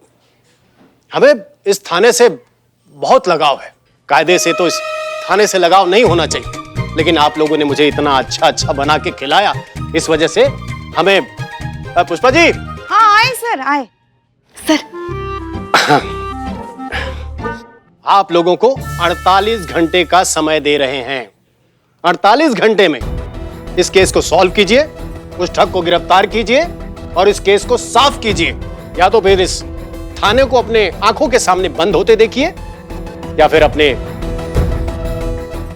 हमें इस थाने से बहुत लगाव है। कायदे से तो इस थाने से लगाव नहीं होना चाहिए, लेकिन आप लोगों ने मुझे इतना अच्छा बना के खिलाया, इस वजह से हमें। पुष्पा जी। हाँ सर आए। सर आप लोगों को 48 घंटे का समय दे रहे हैं। 48 घंटे में इस केस को सॉल्व कीजिए, उस ठग को गिरफ्तार कीजिए और इस केस को साफ कीजिए। या तो फिर इस थाने को अपने आंखों के सामने बंद होते देखिए या फिर अपने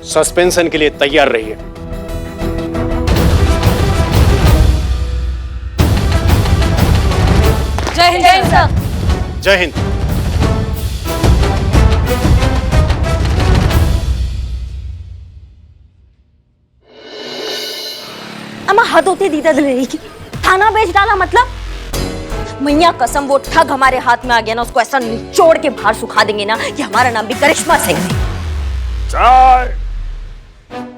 सस्पेंशन के लिए तैयार रहिए। जय हिंद सर। जय हिंद। अम्मा हद होती दीदा दिलेरी की, थाना बेच डाला मतलब? मैया कसम वो ठग हमारे हाथ में आ गया ना, उसको ऐसा निचोड़ के बाहर सुखा देंगे ना कि हमारा नाम भी करिश्मा सिंह है। चाय।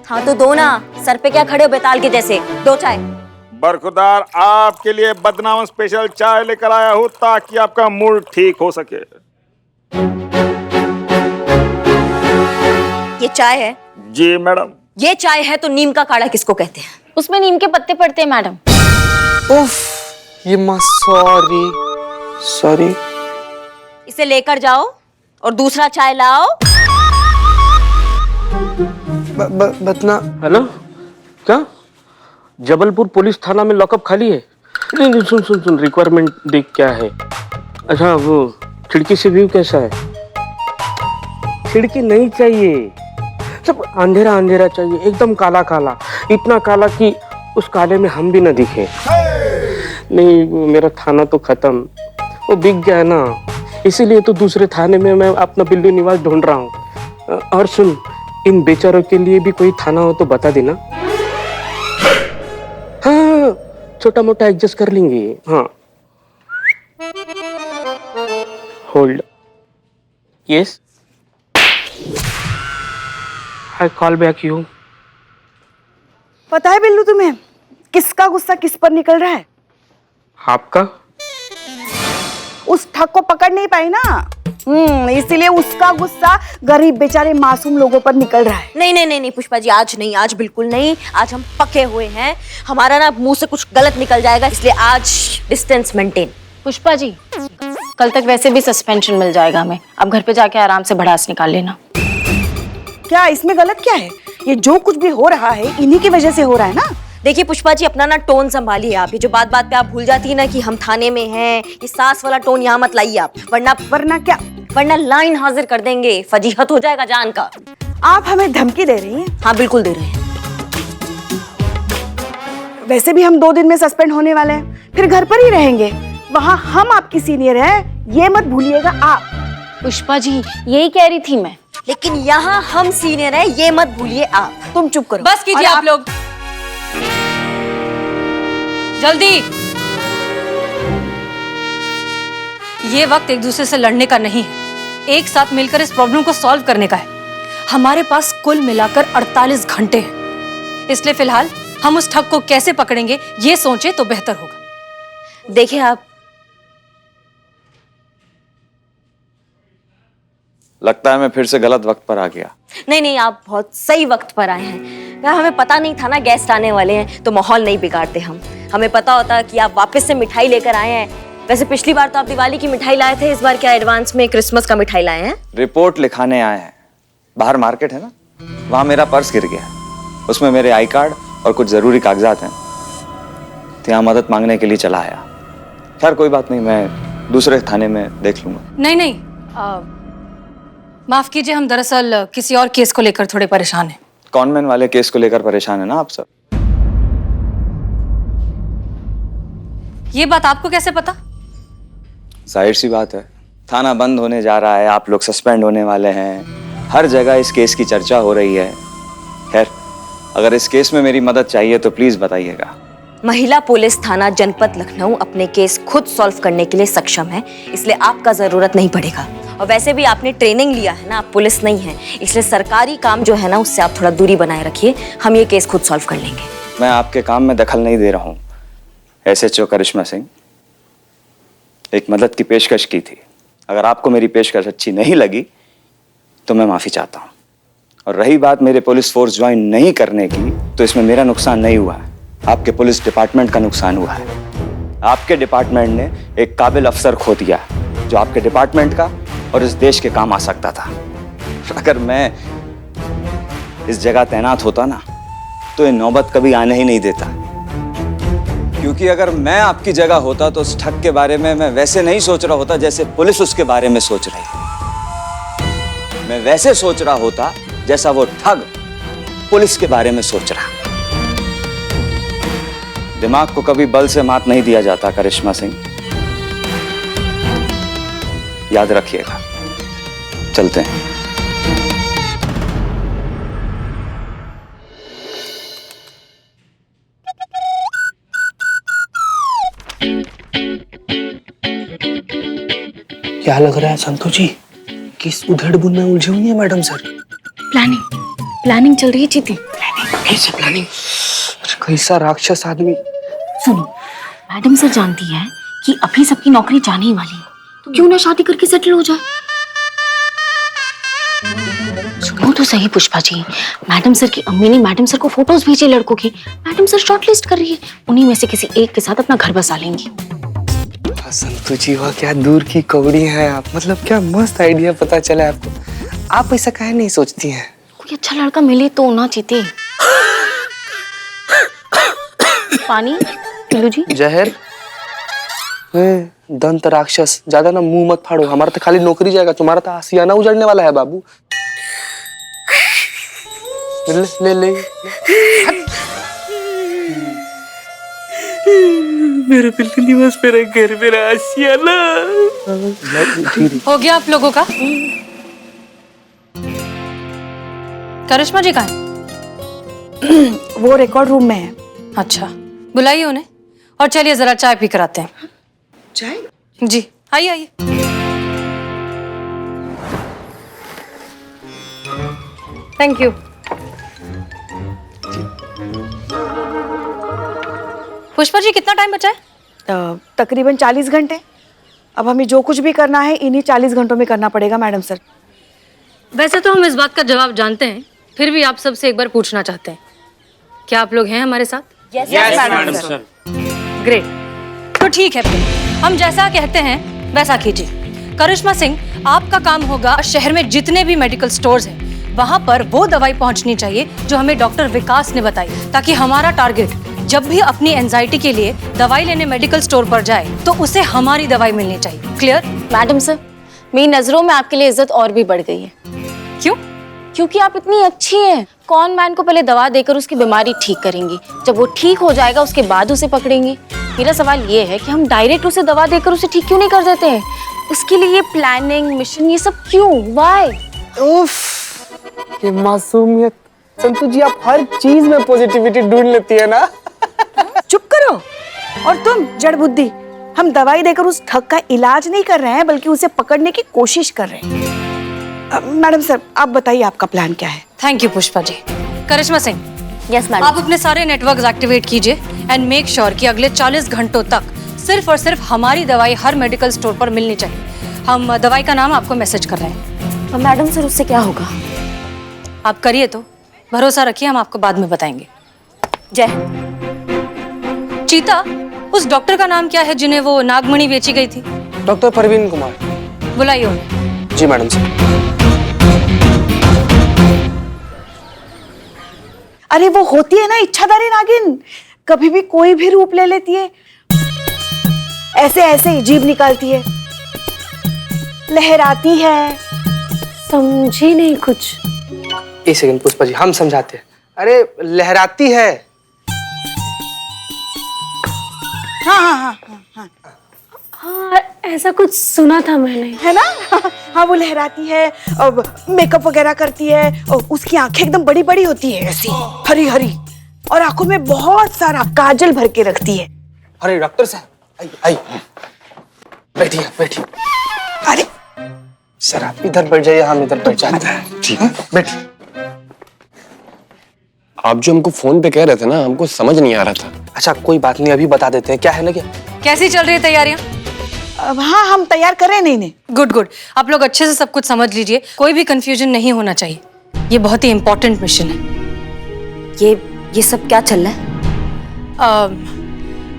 हाँ तो दो ना, सर पे क्या खड़े हो बेताल के जैसे, दो चाय। बरखुरदार आपके लिए बदनाम स्पेशल चाय लेकर आया हूँ ताकि आपका मूड ठीक हो सके। ये चाय है? जी मैडम। ये चाय है तो नीम का काढ़ा किसको कहते हैं? उसमें नीम के पत्ते पड़ते हैं मैडम। उफ, ये माँ सॉरी। इसे लेकर जाओ और दूसरा चाय लाओ। बतना। हेलो, क्या जबलपुर पुलिस थाना में लॉकअप खाली है? नहीं, सुन रिक्वायरमेंट देख क्या है। अच्छा वो खिड़की से व्यू कैसा है? खिड़की नहीं चाहिए, सब अंधेरा अंधेरा चाहिए, एकदम काला काला, इतना काला कि उस काले में हम भी न दिखे। नहीं वो मेरा थाना तो खत्म, वो बिक गया ना, इसीलिए तो दूसरे थाने में मैं अपना बिल्ली निवास ढूंढ रहा हूँ। और सुन, इन बेचारों के लिए भी कोई थाना हो तो बता देना। हाँ छोटा मोटा एडजस्ट कर लेंगे। हाँ hold. Yes I call back you. पता है बिल्लू तुम्हें किसका गुस्सा किस पर निकल रहा है? आपका? उस ठग को पकड़ नहीं पाई ना, इसीलिए उसका गुस्सा गरीब बेचारे मासूम लोगों पर निकल रहा है। नहीं पुष्पा जी, आज नहीं, आज बिल्कुल नहीं। आज हम पके हुए हैं, हमारा ना मुंह से कुछ गलत निकल जाएगा, इसलिए आज डिस्टेंस मेंटेन। पुष्पा जी, कल तक वैसे भी सस्पेंशन मिल जाएगा हमें, अब घर पे जाके आराम से भड़ास निकाल लेना। क्या इसमें गलत क्या है? ये जो कुछ भी हो रहा है इन्हीं की वजह से हो रहा है ना। देखिए पुष्पा जी, अपना ना टोन संभालिए आप। ये जो बात बात पे आप भूल जाती है ना कि हम थाने में हैं, ये सास वाला टोन यहाँ मत लाइए आप, वरना क्या? वरना लाइन हाजिर कर देंगे, फजीहत हो जाएगा जान का। आप हमें धमकी दे रही हैं? हाँ बिल्कुल दे रहे हैं। वैसे भी हम 2 दिन में सस्पेंड होने वाले हैं, फिर घर पर ही रहेंगे। वहाँ हम आपकी सीनियर हैं, ये मत भूलिएगा आप। पुष्पा जी यही कह रही थी मैं। लेकिन यहाँ हम सीनियर हैं, ये मत भूलिए आप। तुम चुप करो, बस कीजिए आप लोग, जल्दी। ये वक्त एक दूसरे से लड़ने का नहीं है, एक साथ मिलकर इस प्रॉब्लम को सॉल्व करने का है। हमारे पास कुल मिलाकर 48 घंटे हैं, इसलिए फिलहाल हम उस ठग को कैसे पकड़ेंगे ये सोचें तो बेहतर होगा। देखिए आप, लगता है मैं फिर से गलत वक्त पर आ गया। नहीं आप बहुत सही वक्त पर आए हैं। हमें पता नहीं था ना गेस्ट आने वाले हैं, तो माहौल नहीं बिगाड़ते हम। हमें पता होता कि आप वापस से मिठाई लेकर आए हैं। वैसे पिछली बार तो आप दिवाली की मिठाई लाए थे, इस बार क्या एडवांस में क्रिसमस का मिठाई लाए हैं? रिपोर्ट लिखाने आए हैं। बाहर मार्केट है ना, वहां मेरा पर्स गिर गया, उसमें मेरे आई कार्ड और कुछ जरूरी कागजात हैं, तो यहाँ मदद मांगने के लिए चला आया। खैर कोई बात नहीं, मैं दूसरे थाने में देख लूंगा। नहीं माफ कीजिए, हम दरअसल किसी और केस को लेकर थोड़े परेशान हैं। कॉनवेंट वाले केस को लेकर परेशान है ना आप सब? ये बात आपको कैसे पता? जाहिर सी बात है, थाना बंद होने जा रहा है, आप लोग सस्पेंड होने वाले हैं, हर जगह इस केस की चर्चा हो रही है। खैर अगर इस केस में मेरी मदद चाहिए तो प्लीज बताइएगा। महिला पुलिस थाना जनपद लखनऊ अपने केस खुद सॉल्व करने के लिए सक्षम है, इसलिए आपका जरूरत नहीं पड़ेगा। और वैसे भी आपने ट्रेनिंग लिया है ना, आप पुलिस नहीं है, इसलिए सरकारी काम जो है ना उससे आप थोड़ा दूरी बनाए रखिए। हम ये केस खुद सॉल्व कर लेंगे। मैं आपके काम में दखल नहीं दे रहा हूँ। SHO करिश्मा सिंह, एक मदद की पेशकश की थी, अगर आपको मेरी पेशकश अच्छी नहीं लगी तो मैं माफी चाहता हूँ। और रही बात मेरे पुलिस फोर्स ज्वाइन नहीं करने की, तो इसमें मेरा नुकसान नहीं हुआ है, आपके पुलिस डिपार्टमेंट का नुकसान हुआ है। आपके डिपार्टमेंट ने एक काबिल अफसर खो दिया जो आपके डिपार्टमेंट का और इस देश के काम आ सकता था। अगर मैं इस जगह तैनात होता ना तो ये नौबत कभी आने ही नहीं देता, क्योंकि अगर मैं आपकी जगह होता तो उस ठग के बारे में मैं वैसे नहीं सोच रहा होता जैसे पुलिस उसके बारे में सोच रही है। मैं वैसे सोच रहा होता जैसा वो ठग पुलिस के बारे में सोच रहा। दिमाग को कभी बल से मात नहीं दिया जाता करिश्मा सिंह, याद रखिएगा। चलते हैं। क्या लग रहा है संतु जी, किस उधेड़-बुन में उलझे हुई है मैडम सर? प्लानिंग चल रही है चीती। कैसी प्लानिंग? कैसा राक्षस आदमी। सुनो, मैडम सर जानती है कि अभी सबकी नौकरी जाने ही वाली है, तो क्यों ना शादी करके सेटल हो जाए। सुनो तो सही पुष्पा जी, मैडम सर की अम्मी ने मैडम सर को फोटोज भेजे लड़कों के। मैडम सर शॉर्टलिस्ट कर रही है, उन्हीं में से किसी एक के साथ अपना घर बसा लेंगी। संतु जी, वाह क्या दूर की कौड़ी है आप। मतलब क्या मस्त आइडिया पता चला आपको। आप ऐसा काहे नहीं सोचती हैं? कोई अच्छा लड़का मिले तो ना चीते। पानी पिलो जी। जहर? दंत राक्षस, ज्यादा ना मुंह मत फाड़ो। हमारा तो खाली नौकरी जाएगा, तुम्हारा तो आसियाना उजड़ने वाला है बाबू। ले ले, ले। मेरा बिल्कुल निवास, मेरा घर, मेरा आसियाना। हो गया आप लोगों का? करिश्मा जी कहाँ है? वो रिकॉर्ड रूम में है। अच्छा, बुलाइए उन्हें और चलिए जरा चाय पी कर आते हैं। चाय? जी आइए आइए। Thank you. पुष्पा जी कितना टाइम बचा है? तकरीबन 40 घंटे। अब हमें जो कुछ भी करना है इन्हीं 40 घंटों में करना पड़ेगा मैडम सर। वैसे तो हम इस बात का जवाब जानते हैं, फिर भी आप सबसे एक बार पूछना चाहते हैं, क्या आप लोग हैं हमारे साथ? Yes, madam sir. ग्रेट, तो ठीक है फिर हम जैसा कहते हैं वैसा कीजिए। करिश्मा सिंह, आपका काम होगा शहर में जितने भी मेडिकल स्टोर्स हैं वहां पर वो दवाई पहुंचनी चाहिए जो हमें डॉक्टर विकास ने बताई, ताकि हमारा टारगेट जब भी अपनी एंजाइटी के लिए दवाई लेने मेडिकल स्टोर पर जाए तो उसे हमारी दवाई मिलनी चाहिए। क्लियर? मैडम सर, मेरी नजरों में आपके लिए इज्जत और भी बढ़ गई है। क्यों? क्योंकि आप इतनी अच्छी हैं। कौन मैन को पहले दवा देकर उसकी बीमारी ठीक करेंगी, जब वो ठीक हो जाएगा उसके बाद उसे पकड़ेंगी। मेरा सवाल ये है कि हम डायरेक्ट उसे दवा देकर उसे ठीक क्यों नहीं कर देते हैं? उसके लिए ये प्लानिंग, मिशन, ये सब क्यों? व्हाई? उफ, ये मासूमियत। संतु जी, आप हर चीज में पॉजिटिविटी ढूंढ लेती है ना। चुप करो। और तुम जड़ बुद्धि, हम दवाई देकर उस ठग का इलाज नहीं कर रहे हैं बल्कि उसे पकड़ने की कोशिश कर रहे हैं। मैडम सर, आप बताइए आपका प्लान क्या है? Thank you Pushpa ji. Karishma Singh, yes madam. आप अपने सारे नेटवर्क्स एक्टिवेट कीजिए एंड मेक श्योर कि अगले 40 घंटों तक सिर्फ और सिर्फ हमारी दवाई हर मेडिकल स्टोर पर मिलनी चाहिए। हम दवाई का नाम आपको मैसेज कर रहे हैं। मैडम सर, उससे क्या होगा? आप करिए, तो भरोसा रखिए, हम आपको बाद में बताएंगे। जय चीता, उस डॉक्टर का नाम क्या है जिन्हें वो नागमणि बेची गई थी? डॉक्टर परवीन कुमार। बुलाइए उन्हें। जी मैडम सर। अरे वो होती है ना इच्छाधारी नागिन, कभी भी कोई भी रूप ले लेती है। ऐसे ऐसे ही जीभ निकालती है, लहराती है। समझी नहीं कुछ। एक सेकंड पुष्पा जी, हम समझाते हैं। अरे लहराती है। हाँ, ऐसा कुछ सुना था मैंने, है ना? हाँ, वो लहराती है और मेकअप वगैरह करती है और उसकी आंखें एकदम बड़ी बड़ी होती है, ऐसी हरी हरी, और आंखों में बहुत सारा काजल भर के रखती है। अरे डॉक्टर साहब, आई बैठिए बैठिए। अरे सर, आप इधर बैठ जाइए, हम इधर बैठ जाते हैं। ठीक है, बैठिए। आप जो हमको फोन पे कह रहे थे ना, हमको समझ नहीं आ रहा था। अच्छा कोई बात नहीं, अभी बता देते हैं। क्या है ना, क्या कैसी चल रही है तैयारियां? हाँ, हम तैयार कर रहे हैं। नहीं। गुड गुड, आप लोग अच्छे से सब कुछ समझ लीजिए, कोई भी कंफ्यूजन नहीं होना चाहिए। ये बहुत ही इंपॉर्टेंट मिशन है। ये सब क्या चल रहा है?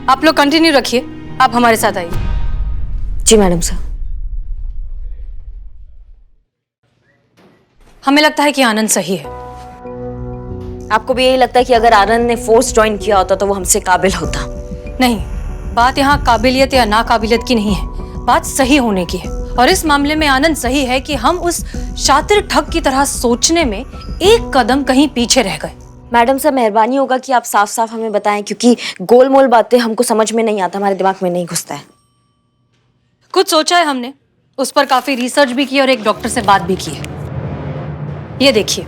आप लोग कंटिन्यू रखिए, आप हमारे साथ आइए। जी मैडम साहब। हमें लगता है कि आनंद सही है। आपको भी यही लगता है कि अगर आनंद ने फोर्स ज्वाइन किया होता तो वो हमसे काबिल होता? नहीं, बात यहाँ काबिलियत या नाकाबिलियत की नहीं है, बात सही होने की है। और इस मामले में आनंद सही है कि हम उस शातिर ठग की तरह सोचने में एक कदम कहीं पीछे रह गए। मैडम साहब, मेहरबानी होगा कि आप साफ साफ हमें बताएं, क्योंकि गोलमोल बातें हमको समझ में नहीं आता, हमारे दिमाग में नहीं घुसता है। कुछ सोचा है हमने, उस पर काफी रिसर्च भी की और एक डॉक्टर से बात भी की है। ये देखिए,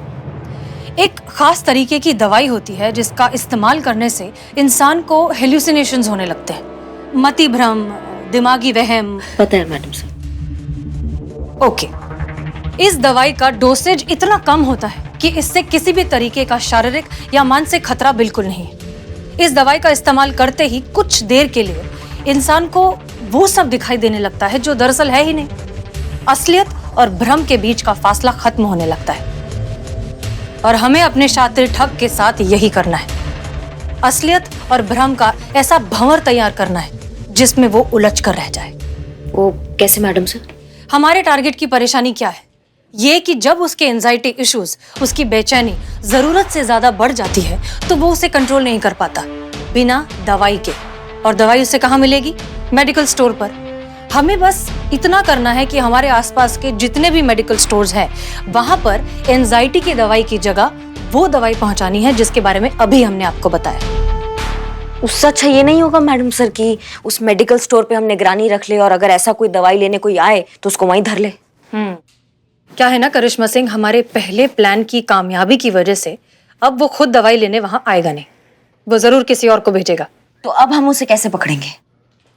एक खास तरीके की दवाई होती है जिसका इस्तेमाल करने से इंसान को हेल्यूसिनेशंस होने लगते हैं, मति भ्रम, दिमागी वहम। पता है मैडम साहब। ओके, इस दवाई का डोसेज इतना कम होता है कि इससे किसी भी तरीके का शारीरिक या मानसिक खतरा बिल्कुल नहीं है। इस दवाई का इस्तेमाल करते ही कुछ देर के लिए इंसान को वो सब दिखाई देने लगता है जो दरअसल है ही नहीं। असलियत और भ्रम के बीच का फासला खत्म होने लगता है। और हमें अपने शातिर ठग के साथ यही करना है, असलियत और भ्रम का ऐसा भंवर तैयार करना है जिसमें वो उलझ कर रह जाए। वो कैसे मैडम साहब? हमारे टारगेट की परेशानी क्या है? ये कि जब उसके एंजाइटी इश्यूज, उसकी बेचैनी जरूरत से ज्यादा बढ़ जाती है तो वो उसे कंट्रोल नहीं कर पाता बिना दवाई के। और दवाई उसे कहाँ मिलेगी? मेडिकल स्टोर पर। हमें बस इतना करना है कि हमारे आसपास के जितने भी मेडिकल स्टोर्स हैं वहां पर एंजाइटी की दवाई की जगह वो दवाई पहुंचानी है जिसके बारे में अभी हमने आपको बताया। उससे अच्छा ये नहीं होगा मैडम सर कि उस मेडिकल स्टोर पे हम निगरानी रख ले और अगर ऐसा कोई दवाई लेने कोई आए तो उसको वहीं धर ले? क्या है ना करिश्मा सिंह, हमारे पहले प्लान की कामयाबी की वजह से अब वो खुद दवाई लेने वहां आएगा नहीं, वो जरूर किसी और को भेजेगा। तो अब हम उसे कैसे पकड़ेंगे?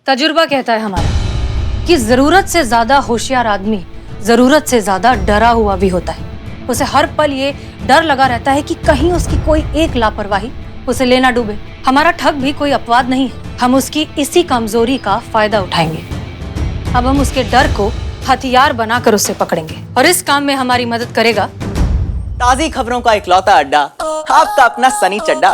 तजुर्बा कहता है हमारा कि जरूरत से ज्यादा होशियार आदमी जरूरत से ज्यादा डरा हुआ भी होता है। उसे हर पल ये डर लगा रहता है कि कहीं उसकी कोई एक लापरवाही उसे लेना डूबे। हमारा ठग भी कोई अपवाद नहीं है, हम उसकी इसी कमजोरी का फायदा उठाएंगे। अब हम उसके डर को हथियार बनाकर उसे पकड़ेंगे और इस काम में हमारी मदद करेगा ताजी खबरों का इकलौता अड्डा, आपका अपना सनी चड्डा।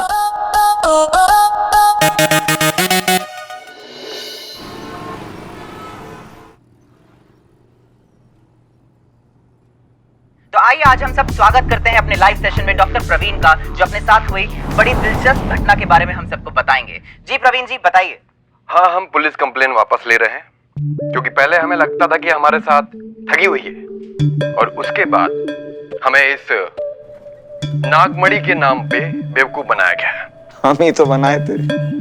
तो आइए आज हम सब स्वागत करते हैं अपने लाइव सेशन में डॉक्टर प्रवीण का, जो अपने साथ हुई बड़ी दिलचस्प घटना के बारे में हम सबको बताएंगे। जी प्रवीण जी बताइए। हाँ, हम पुलिस कंप्लेन वापस ले रहे हैं क्योंकि पहले हमें लगता था कि हमारे साथ ठगी हुई है और उसके बाद हमें इस नागमणि के नाम पे बेवकूफ बनाया गया है। हम ही तो बनाए थे।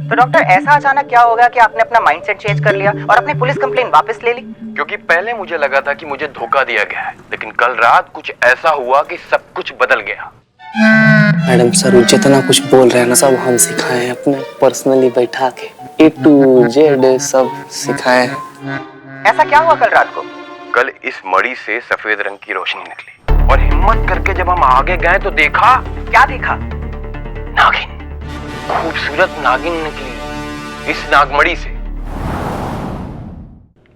तो डॉक्टर ऐसा अचानक क्या हो गया कि आपने अपना माइंडसेट चेंज कर लिया और अपनी पुलिस कंप्लेन वापस ले ली? क्योंकि पहले मुझे लगा था कि मुझे धोखा दिया गया है, लेकिन कल रात कुछ ऐसा हुआ कि सब कुछ बदल गया। मैडम सर जितना कुछ बोल रहे हैं ना सब हम सिखाए हैं, अपने पर्सनली बैठा के A to Z सब सिखाए हैं। ऐसा क्या हुआ कल रात को? कल इस मणि से सफेद रंग की रोशनी निकली और हिम्मत करके जब हम आगे गए तो देखा। क्या देखा? नागिन, खूबसूरत नागिन निकली इस नागमणि से।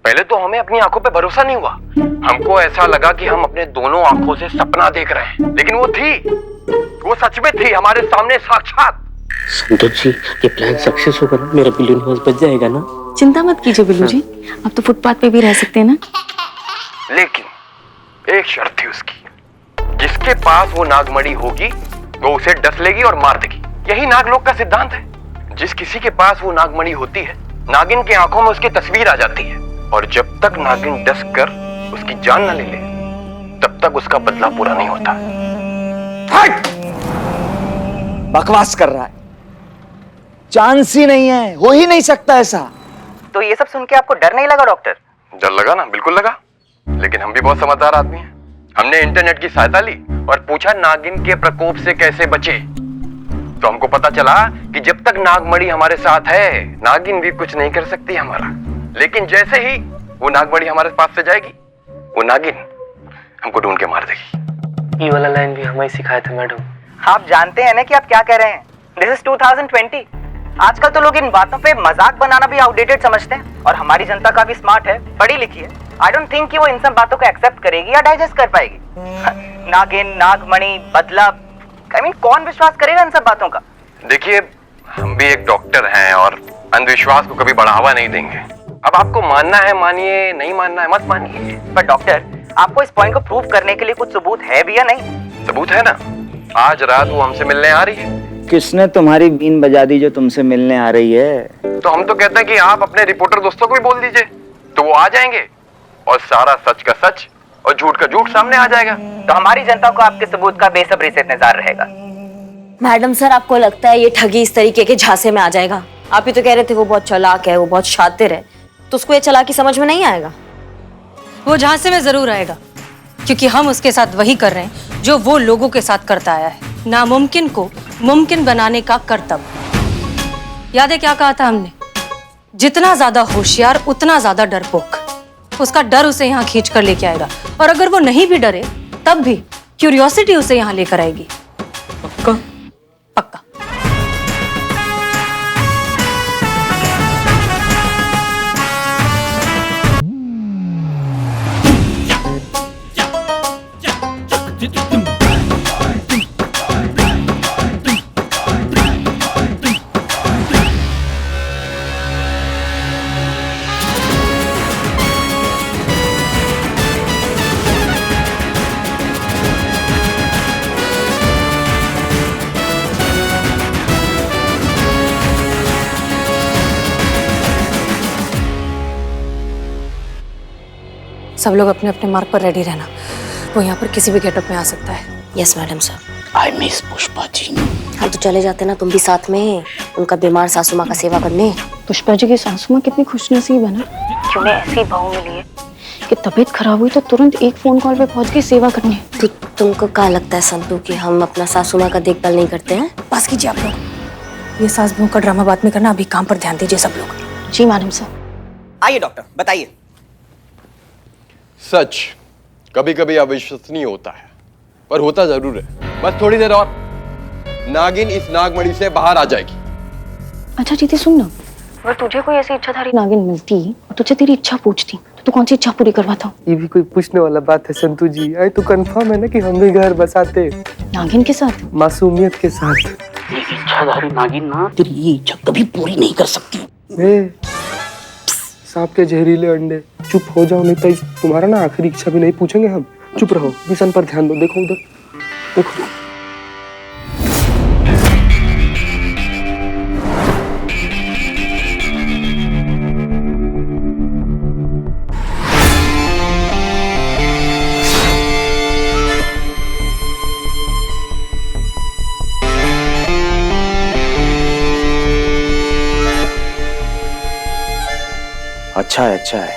पहले तो हमें अपनी आंखों पे भरोसा नहीं हुआ, हमको ऐसा लगा कि हम अपने दोनों आंखों से सपना देख रहे हैं, लेकिन वो थी, वो सच में थी हमारे सामने साक्षात। संतोष जी, ये प्लान सक्सेस होगा ना? मेरा बिलियन हाउस बच जाएगा ना? चिंता मत कीजिए बिल्लू जी, अब तो फुटपाथ पे भी रह सकते हैं ना। लेकिन एक शर्त थी उसकी, जिसके पास वो नागमणि होगी वो उसे डस लेगी और मार देगी। यही नागलोक का सिद्धांत है। जिस किसी के पास वो नागमणि होती है, नागिन की आंखों में उसकी तस्वीर आ जाती है और जब तक नागिन डस कर उसकी जान न ले ले तब तक उसका बदला पूरा नहीं होता। बकवास कर रहा है, चांस ही नहीं है, हो ही नहीं सकता ऐसा। तो ये सब सुन के आपको डर नहीं लगा डॉक्टर? डर लगा ना, बिल्कुल लगा, लेकिन हम भी बहुत समझदार आदमी हैं। हमने इंटरनेट की सहायता ली और पूछा नागिन के प्रकोप से कैसे बचे। तो हमको पता चला कि जब तक नागमणि हमारे साथ है नागिन भी कुछ नहीं कर सकती हमारा, लेकिन जैसे ही वो नागमणि हमारे पास से जाएगी वो नागिन हमको ढूंढ के मार देगी। ये वाला लाइन भी हमें सिखाया था मैडम। आप जानते हैं ना कि आप क्या कह रहे हैं? This is 2020। आजकल तो लोग इन बातों पे मजाक बनाना भी आउटडेटेड समझते हैं और हमारी जनता काफी स्मार्ट है, पढ़ी लिखी है। आई डोंट थिंक कि वो इन सब बातों को एक्सेप्ट करेगी या डाइजेस्ट कर पाएगी। नागिन, नागमणि, बदला, I mean, कौन विश्वास करेगा इन सब बातों का? देखिए, हम भी एक डॉक्टर हैं और अंधविश्वास को कभी बढ़ावा नहीं देंगे। अब आपको मानना है मानिए, नहीं मानना है मत मानिए। पर डॉक्टर, आपको इस पॉइंट को प्रूव करने के लिए कुछ सबूत है भी या नहीं? सबूत है ना, आज रात वो हमसे मिलने आ रही है। किसने तुम्हारी बीन बजा दी जो तुमसे मिलने आ रही है? तो हम तो कहते हैं कि आप अपने रिपोर्टर दोस्तों को भी बोल दीजिए, तो वो आ जाएंगे और सारा सच का सच और झूठ का झूठ सामने आ जाएगा। तो हमारी जनता को आपके सबूत का बेसब्री से इंतजार रहेगा। मैडम सर, आपको लगता है ये ठगी इस तरीके के झांसे में आ जाएगा? आप ही तो कह रहे थे वो बहुत चालाक है, वो बहुत शातिर है, तो उसको ये चालाकी समझ में नहीं आएगा। वो झांसे में जरूर आएगा, क्योंकि हम उसके साथ वही कर रहे हैं जो वो लोगों के साथ करता आया है, नामुमकिन को मुमकिन बनाने का कर्तव्य। याद है क्या कहा था हमने? जितना ज्यादा होशियार उतना ज्यादा डरपोक। उसका डर उसे यहाँ खींच कर लेके आएगा, और अगर वो नहीं भी डरे तब भी क्यूरियोसिटी उसे यहाँ लेकर आएगी। पक्का? पक्का। सब लोग अपने अपने मार्ग पर रेडी रहना। वो यहाँ पर किसी भी गेटअप में आ सकता है। Yes madam sir. I miss Pushpa ji. हम तो चले जाते ना, तुम भी साथ में उनका बीमार सासू माँ का सेवा करने। पुष्पा जी की सासू माँ कितनी खुशनसीब है ना, कि उन्हें ऐसी बहू मिली है कि तबीयत खराब हुई तो तुरंत एक फोन कॉल पे पहुंच के सेवा करने। तो तुमको क्या लगता है संतू कि हम अपना सासू माँ का देखभाल नहीं करते हैं? पास कीजिए आप लोग। ये सास बहू का ड्रामा बाद में करना, अभी काम पर ध्यान दीजिए सब लोग। जी मैडम सर। आइए डॉक्टर, बताइए। सच कभी कभी अविश्वसनीय होता है, पर होता जरूर है। बस थोड़ी देर और, नागिन इस नागमणि से बाहर आ जाएगी। अच्छा जीती सुन ना, अगर तुझे कोई ऐसी इच्छाधारी नागिन मिलती और तुझे तेरी इच्छा पूछती तो तू कौन सी इच्छा पूरी करवाता? ये भी कोई पूछने वाला बात है संतू जी? आई तो कंफर्म है ना कि हम भी घर बसाते नागिन के साथ, मासूमियत के साथ। एक इच्छाधारी नागिन ना तेरी ये इच्छा कभी पूरी नहीं कर सकती। सांप के जहरीले अंडे, चुप हो जाओ नहीं तो तुम्हारा ना आखिरी इच्छा भी नहीं पूछेंगे हम। चुप रहो, मिशन पर ध्यान दो। देखो उधर, देखो। अच्छा है, अच्छा है।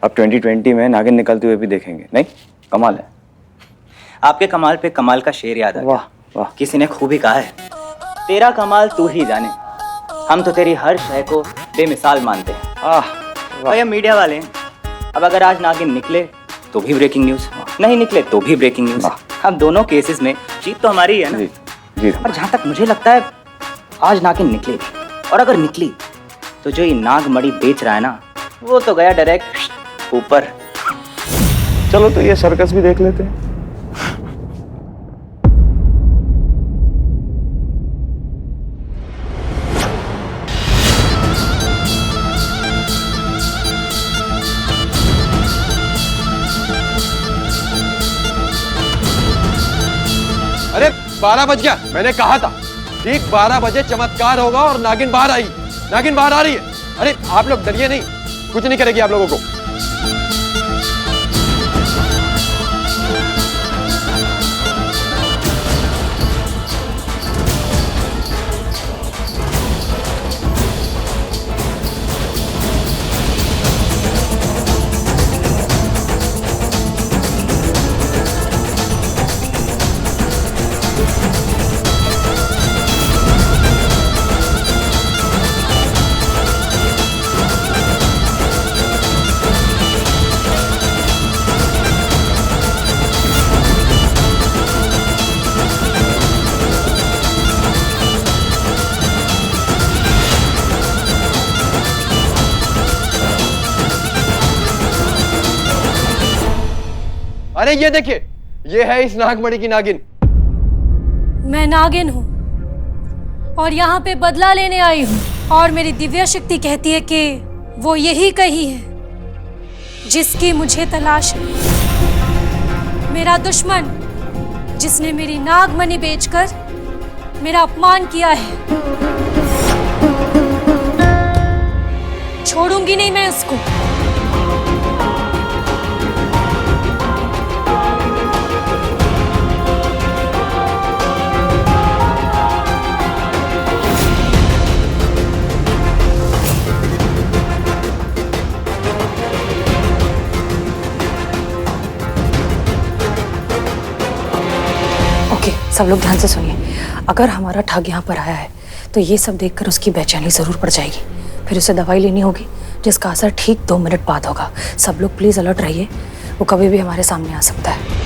अब 2020 में नागिन निकलते हुए भी देखेंगे। नहीं, कमाल है। आपके कमाल पे कमाल का शेर याद आ गया। वाह वाह। किसी ने खूब ही कहा है, तेरा कमाल तू ही जाने, हम तो तेरी हर शय को बेमिसाल मानते हैं। भैया मीडिया वाले, अब अगर आज नागिन निकले तो भी ब्रेकिंग न्यूज, नहीं निकले तो भी ब्रेकिंग न्यूज। अब दोनों केसेस में जीत तो हमारी ही है ना। जी। और जहां तक मुझे लगता है आज नागिन निकलेगी, और अगर निकली तो जो ये नागमणि बेच रहा है ना, वो तो गया डायरेक्ट ऊपर। चलो तो ये सर्कस भी देख लेते हैं। अरे 12 बज गया, मैंने कहा था ठीक 12 बजे चमत्कार होगा और नागिन बाहर आई। नागिन बाहर आ रही है। अरे आप लोग डरिए नहीं, कुछ नहीं करेगी आप लोगों को। अरे ये देखिए, ये है इस नागमणि की नागिन। मैं नागिन हूँ, और यहाँ पे बदला लेने आई हूँ। और मेरी दिव्य शक्ति कहती है कि वो यही कही है जिसकी मुझे तलाश है। मेरा दुश्मन जिसने मेरी नागमणि बेचकर मेरा अपमान किया है, छोड़ूंगी नहीं मैं उसको। ओके, सब लोग ध्यान से सुनिए। अगर हमारा ठग यहाँ पर आया है तो ये सब देखकर उसकी बेचैनी जरूर पड़ जाएगी। फिर उसे दवाई लेनी होगी जिसका असर ठीक 2 मिनट बाद होगा। सब लोग प्लीज अलर्ट रहिए, वो कभी भी हमारे सामने आ सकता है।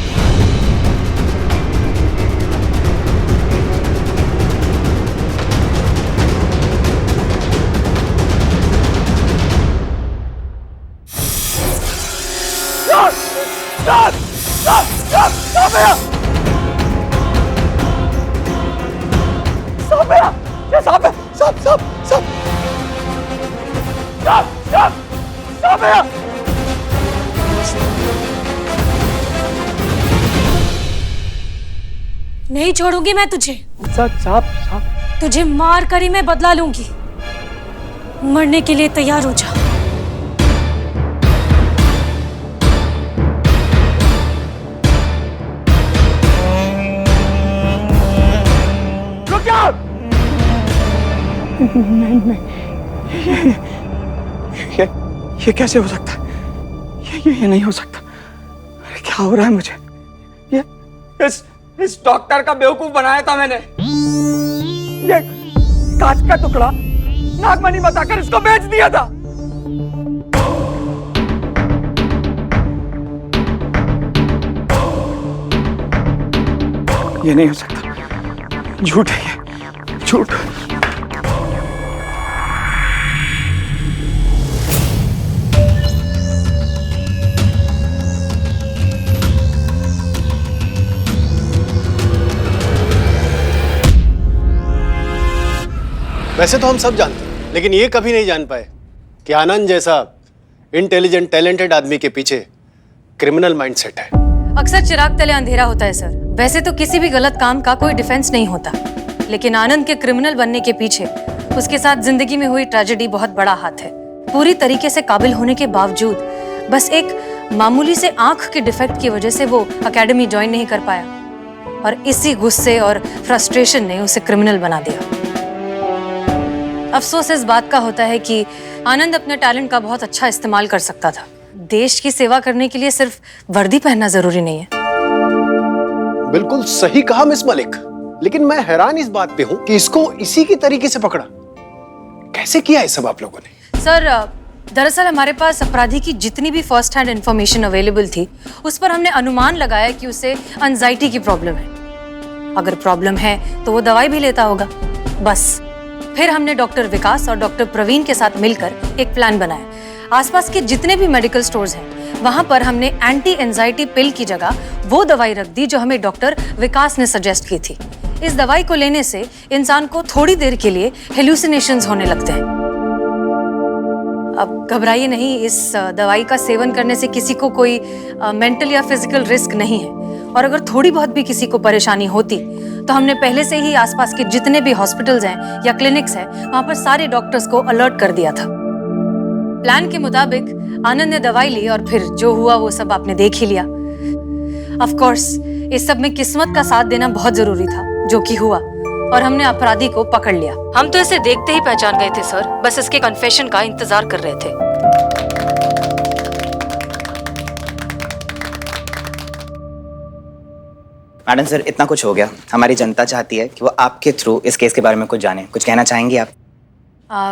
नहीं छोड़ूंगी मैं तुझे। तुझे मार कर ही मैं बदला लूंगी। मरने के लिए तैयार हो जा। नहीं, ये कैसे हो सकता है? ये नहीं हो सकता। अरे क्या हो रहा है मुझे? ये इस डॉक्टर का बेवकूफ बनाया था मैंने। ये कांच का टुकड़ा नागमणि बताकर इसको बेच दिया था। ये नहीं हो सकता, झूठ है ये, झूठ। वैसे तो हम सब जानते हैं, लेकिन ये कभी नहीं जान पाए कि आनंद जैसा इंटेलिजेंट टैलेंटेड आदमी के पीछे क्रिमिनल माइंडसेट है। अक्सर चिराग तले अंधेरा होता है सर। वैसे तो किसी भी गलत काम का कोई डिफेंस नहीं होता, लेकिन आनंद के क्रिमिनल बनने के पीछे उसके साथ जिंदगी में हुई ट्रेजेडी बहुत बड़ा हाथ है। पूरी तरीके से काबिल होने के बावजूद बस एक मामूली से आंख के डिफेक्ट की वजह से वो एकेडमी ज्वाइन नहीं कर पाया, और इसी गुस्से और फ्रस्ट्रेशन ने उसे क्रिमिनल बना दिया। अफसोस इस बात का होता है कि आनंद अपने टैलेंट का बहुत अच्छा इस्तेमाल कर सकता था। देश की सेवा करने के लिए सिर्फ वर्दी पहनना जरूरी नहीं है। बिल्कुल सही कहा मिस मलिक, लेकिन मैं हैरान इस बात पे हूँ कि इसको इसी की तरीके से पकड़ा कैसे किया है सब आप लोगों ने? सर, दरअसल हमारे पास अपराधी की जितनी भी फर्स्ट हैंड इंफॉर्मेशन अवेलेबल थी उस पर हमने अनुमान लगाया कि उसे एंजाइटी की प्रॉब्लम है। अगर प्रॉब्लम है तो वो दवाई भी लेता होगा, बस। फिर हमने डॉक्टर विकास और डॉक्टर प्रवीण के साथ मिलकर एक प्लान बनाया। आसपास के जितने भी मेडिकल स्टोर्स हैं वहां पर हमने एंटी एंजाइटी पिल की जगह वो दवाई रख दी जो हमें डॉक्टर विकास ने सजेस्ट की थी। इस दवाई को लेने से इंसान को थोड़ी देर के लिए हेलुसिनेशंस होने लगते हैं। अब घबराइए नहीं, इस दवाई का सेवन करने से किसी को कोई मेंटल या फिजिकल रिस्क नहीं है, और अगर थोड़ी बहुत भी किसी को परेशानी होती तो हमने पहले से ही आसपास के जितने भी हॉस्पिटल्स हैं या क्लिनिक्स हैं वहां पर सारे डॉक्टर्स को अलर्ट कर दिया था। प्लान के मुताबिक आनंद ने दवाई ली और फिर जो हुआ वो सब आपने देख ही लिया। ऑफ कोर्स इस सब में किस्मत का साथ देना बहुत जरूरी था, जो कि हुआ, और हमने अपराधी को पकड़ लिया। हम तो इसे देखते ही पहचान गए थे सर, बस इसके कन्फेशन का इंतजार कर रहे थे। मैडम सर, इतना कुछ हो गया, हमारी जनता चाहती है कि वो आपके थ्रू इस केस के बारे में कुछ जाने। कुछ कहना चाहेंगी आप?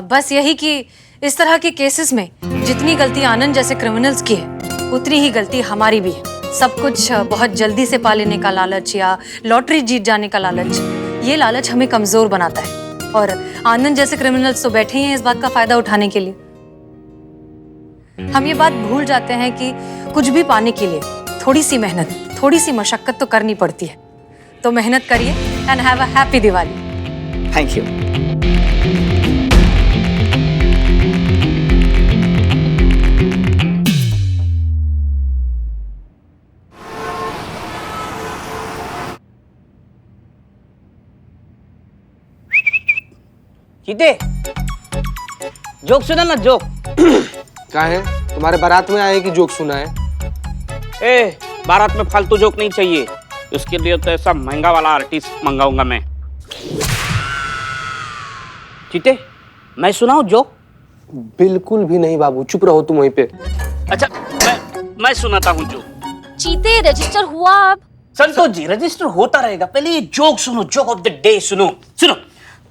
बस यही कि इस तरह के केसेस में जितनी गलती आनंद जैसे क्रिमिनल्स की है उतनी ही गलती हमारी भी है। सब कुछ बहुत जल्दी से पा लेने का लालच या लॉटरी जीत जाने का लालच, ये लालच हमें कमजोर बनाता है, और आनंद जैसे क्रिमिनल्स तो बैठे ही हैं इस बात का फायदा उठाने के लिए। हम ये बात भूल जाते हैं कि कुछ भी पाने के लिए थोड़ी सी मेहनत, थोड़ी सी मशक्कत तो करनी पड़ती है। तो मेहनत करिए and have a happy Diwali. Thank you. चीते, जोक सुना ना, जोक। क्या है, तुम्हारे बारात में आए कि जोक सुना है? ए, बारात में फालतू जोक नहीं चाहिए, उसके लिए तो ऐसा महंगा वाला आर्टिस्ट मंगाऊंगा मैं। चीते, मैं सुनाऊं जोक? बिल्कुल भी नहीं बाबू, चुप रहो तुम वहीं पे। अच्छा, मैं सुनाता हूँ जोक। चीते, रजिस्टर हुआ अब? संतोष जी, रजिस्टर होता रहेगा, पहले ये जोक सुनो, जोक ऑफ द डे सुनो। सुनो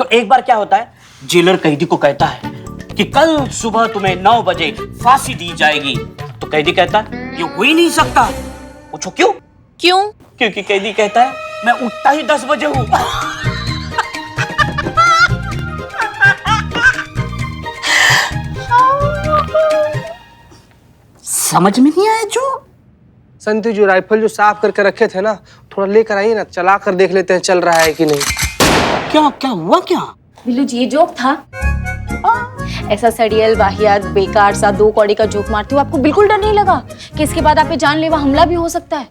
तो एक बार क्या होता है, जेलर कैदी को कहता है कि कल सुबह तुम्हें 9 बजे फांसी दी जाएगी। तो कैदी कहता है ये हो ही नहीं सकता। पूछो क्यों? क्यों? क्योंकि कैदी कहता है मैं उठता ही 10 बजे हूं। समझ में नहीं आया जो? संतु जी, राइफल जो साफ करके रखे थे ना, थोड़ा लेकर आइए ना, चला कर देख लेते हैं चल रहा है कि नहीं। क्या क्या हुआ क्या? बिल्लू जी, ये जोक था। ऐसा सड़ियल वाहियात बेकार सा 2 कौड़ी का जोक मारते हो, आपको बिल्कुल डर नहीं लगा कि इसके बाद आप पे जानलेवा हमला भी हो सकता है?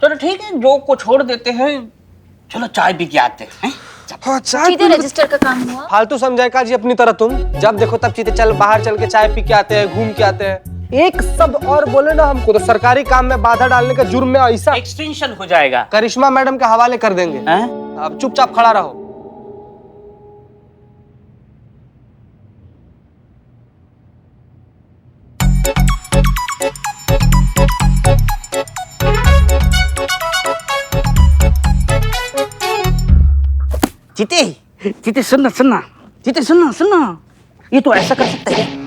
चलो ठीक है, जोक को छोड़ देते हैं, चलो चाय पी के आते हैं। चीते, रजिस्टर का काम हुआ? फालतू समझाएगा जी अपनी तरह तुम, जब देखो तब चीते चल बाहर चल के चाय पी के आते हैं, घूम के आते हैं। एक शब्द और बोले ना हमको तो सरकारी काम में बाधा डालने का जुर्म में ऐसा एक्सटेंशन हो जाएगा। करिश्मा मैडम के हवाले कर देंगे। अब चुपचाप खड़ा रहो। चीते, चीते सुनना सुनना, चीते सुनना सुनना, ये तो ऐसा कर सकता है।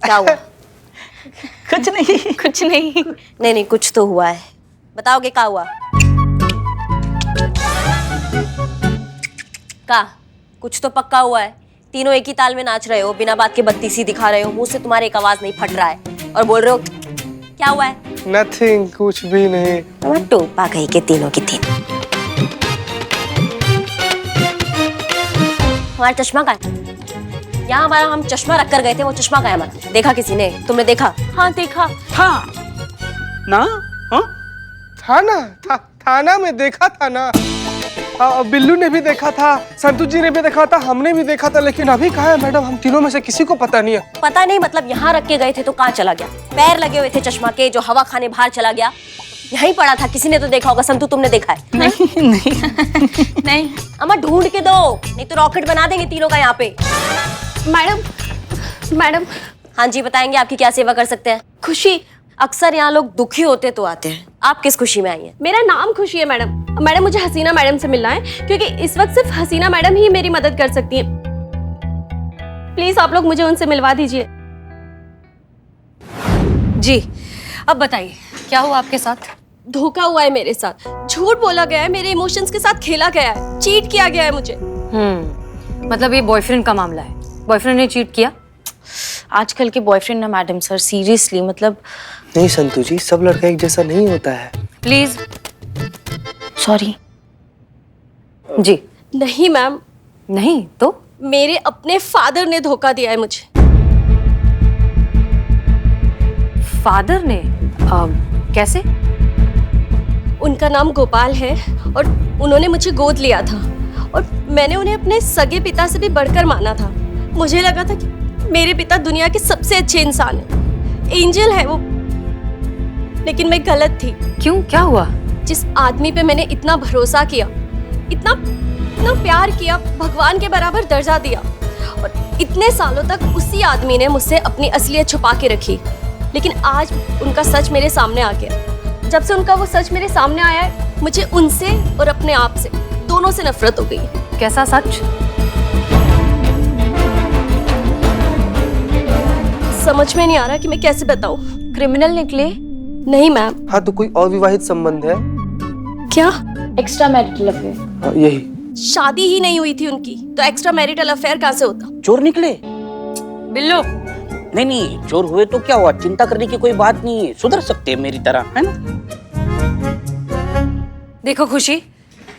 क्या हुआ? कुछ नहीं, कुछ नहीं। नहीं, कुछ तो हुआ है, बताओगे क्या हुआ? का कुछ तो पक्का हुआ है। तीनों एक ही ताल में नाच रहे हो, बिना बात के बत्तीसी दिखा रहे हो, मुंह से तुम्हारे एक आवाज नहीं फट रहा है और बोल रहे हो क्या हुआ है? नथिंग, कुछ भी नहीं। टोपा कहीं के तीनों की तीन। हमारा चश्मा कहाँ है? यहाँ हमारा हम चश्मा रख कर गए थे, वो चश्मा कहाँ है हमारा? देखा किसी ने? तुमने देखा? हाँ देखा। था ना? हाँ थाना में देखा था ना। बिल्लू ने भी देखा था, संतु जी ने भी देखा था, हमने भी देखा था, लेकिन अभी कहाँ है मैडम? हम तीनों में से किसी को पता नहीं है। पता नहीं मतलब यहाँ रख के गए थे तो कहाँ चला गया? पैर लगे हुए थे चश्मा के, जो हवा खाने बाहर चला गया। यहीं पड़ा था, किसी ने तो देखा होगा। संतु, तुमने देखा है? नहीं नहीं। अम्मा ढूंढ के दो, नहीं तो रॉकेट बना देंगे तीनों का यहाँ पे। मैडम। हाँ जी, बताएंगे आपकी क्या सेवा कर सकते हैं? खुशी। अक्सर यहाँ लोग दुखी होते तो आते हैं, आप किस खुशी में आई हैं? मेरा नाम खुशी है मैडम। मैडम, मुझे हसीना मैडम से मिलना है, क्योंकि इस वक्त सिर्फ हसीना मैडम ही मेरी मदद कर सकती हैं। प्लीज आप लोग मुझे उनसे मिलवा दीजिए। जी, अब बताइए क्या हुआ आपके साथ? धोखा हुआ है मेरे साथ, झूठ बोला गया है, मेरे इमोशंस के साथ खेला गया है, चीट किया गया है मुझे। मतलब ये बॉयफ्रेंड का मामला है? बॉयफ्रेंड ने चीट किया? आजकल के बॉयफ्रेंड ना मैडम सर, सीरियसली मतलब। नहीं संतु जी, सब लड़का एक जैसा नहीं होता है। प्लीज। सॉरी। जी। नहीं मैम। नहीं तो? मेरे अपने फादर ने धोखा दिया है मुझे। फादर ने? कैसे? उनका नाम गोपाल है और उन्होंने मुझे गोद लिया था और मैंने उन्हें अपने सगे पिता से भी बढ़कर माना था। मुझे लगा था कि मेरे पिता दुनिया के सबसे अच्छे इंसान हैं, एंजल है वो, लेकिन मैं गलत थी। क्यों, क्या हुआ? जिस आदमी पे मैंने इतना भरोसा किया, इतना प्यार किया, भगवान के बराबर दर्जा दिया, और इतने सालों तक उसी आदमी ने मुझसे अपनी असलियत छुपा के रखी, लेकिन आज उनका सच मेरे सामने आ गया। जब से उनका वो सच मेरे सामने आया है, मुझे उनसे और अपने आप से, दोनों से नफरत हो गई। कैसा सच? समझ में नहीं आ रहा कि मैं कैसे बताऊं। क्रिमिनल निकले? नहीं मैम। हाँ तो कोई और विवाहित संबंध है? क्या? Extra marital affair. हाँ, यही। शादी ही नहीं हुई थी उनकी तो एक्स्ट्रा मैरिटल अफेयर कहाँ से होता? चोर निकले? बिल्लो। नहीं नहीं, चोर हुए तो क्या हुआ, चिंता करने की कोई बात नहीं है, सुधर सकते हैं मेरी तरह, है ना? देखो खुशी,